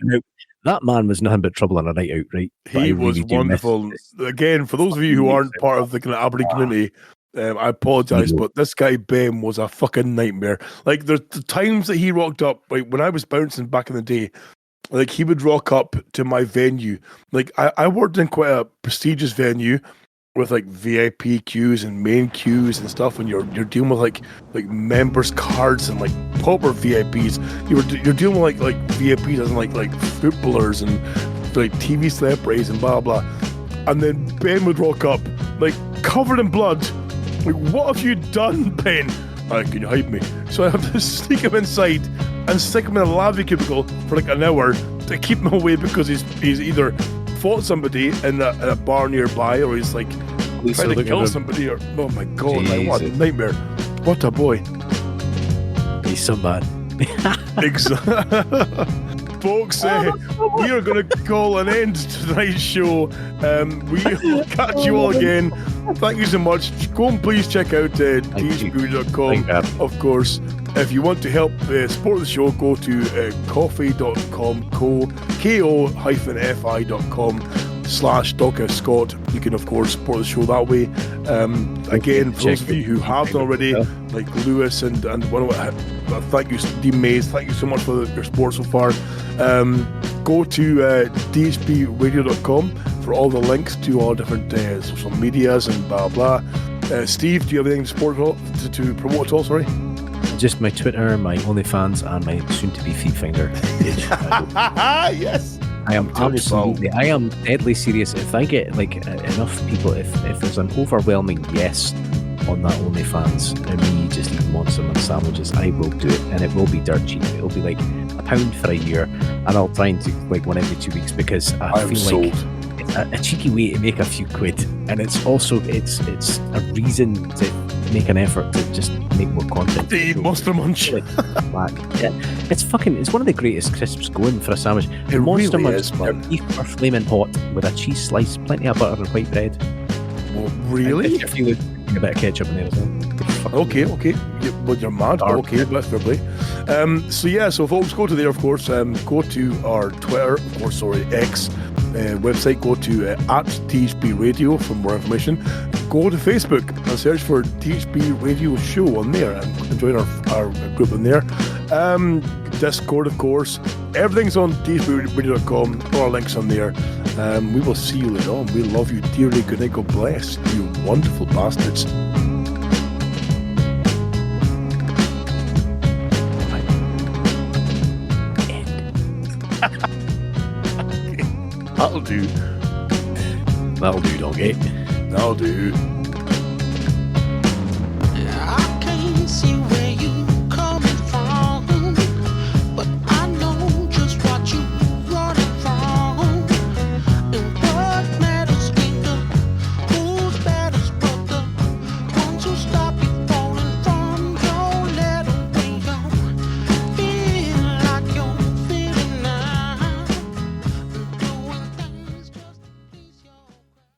[SPEAKER 5] That man was nothing but trouble on a night out, right?
[SPEAKER 1] He was wonderful. Again, for those of you who aren't part of the kind of Aberdeen community, I apologize, but this guy Ben was a fucking nightmare. Like, there's the times that he rocked up, like when I was bouncing back in the day, like he would rock up to my venue. Like I worked in quite a prestigious venue with like VIP queues and main queues and stuff, and you're dealing with like members cards and like pauper VIPs. You're dealing with like VIPs as in like footballers and like TV celebrities and blah blah. And then Ben would rock up like covered in blood. Like, what have you done, Ben? can you hide me? So I have to sneak him inside and stick him in a lavatory cubicle for like an hour to keep him away because he's either fought somebody in a bar nearby or he's like trying to kill somebody or oh my god, like, what a nightmare. What a boy.
[SPEAKER 5] He's so bad.
[SPEAKER 1] Folks, we are going to call an end to tonight's show. We will catch you all again. Thank you so much. Go and please check out dhb.com. Of course, if you want to help support the show, go to coffee.com, ko-fi.com/Doghouse Scott. You can, of course, support the show that way. Again, for those of you who have done already, like Lewis and one of thank you, Dean Mays. Thank you so much for your support so far. Go to dhbradio.com for all the links to all different social medias and blah blah. Steve, do you have anything to support at all, to promote at all? Sorry.
[SPEAKER 5] Just my Twitter, my OnlyFans, and my soon-to-be feet finger page.
[SPEAKER 1] Yes.
[SPEAKER 5] I am deadly serious. If I get like enough people, if there's an overwhelming yes on that OnlyFans and me just eating monster man sandwiches, I will do it, and it will be dirt cheap. It'll be like £1 for a year, and I'll try and do like one every 2 weeks because I feel like it's a cheeky way to make a few quid, and it's also it's a reason to make an effort to just make more content.
[SPEAKER 1] To eat Monster Munch.
[SPEAKER 5] Yeah, it's one of the greatest crisps going for a sandwich.
[SPEAKER 1] It
[SPEAKER 5] Monster
[SPEAKER 1] really
[SPEAKER 5] Munch
[SPEAKER 1] is, man.
[SPEAKER 5] beef are flaming hot with a cheese slice, plenty of butter and white bread.
[SPEAKER 1] Well, really?
[SPEAKER 5] And if you look, a bit of ketchup in there as well.
[SPEAKER 1] Okay. Well, you're mad. Okay, bless their play. So folks, go to there, of course. Go to our Twitter, X website. Go to @DHB Radio for more information. Go to Facebook and search for DHB Radio Show on there and join our group on there. Discord, of course. Everything's on dhbradio.com. All our links on there. We will see you later on. We love you dearly. Good night. God bless you, wonderful bastards. That'll do.
[SPEAKER 5] That'll do, doggy.
[SPEAKER 1] That'll do.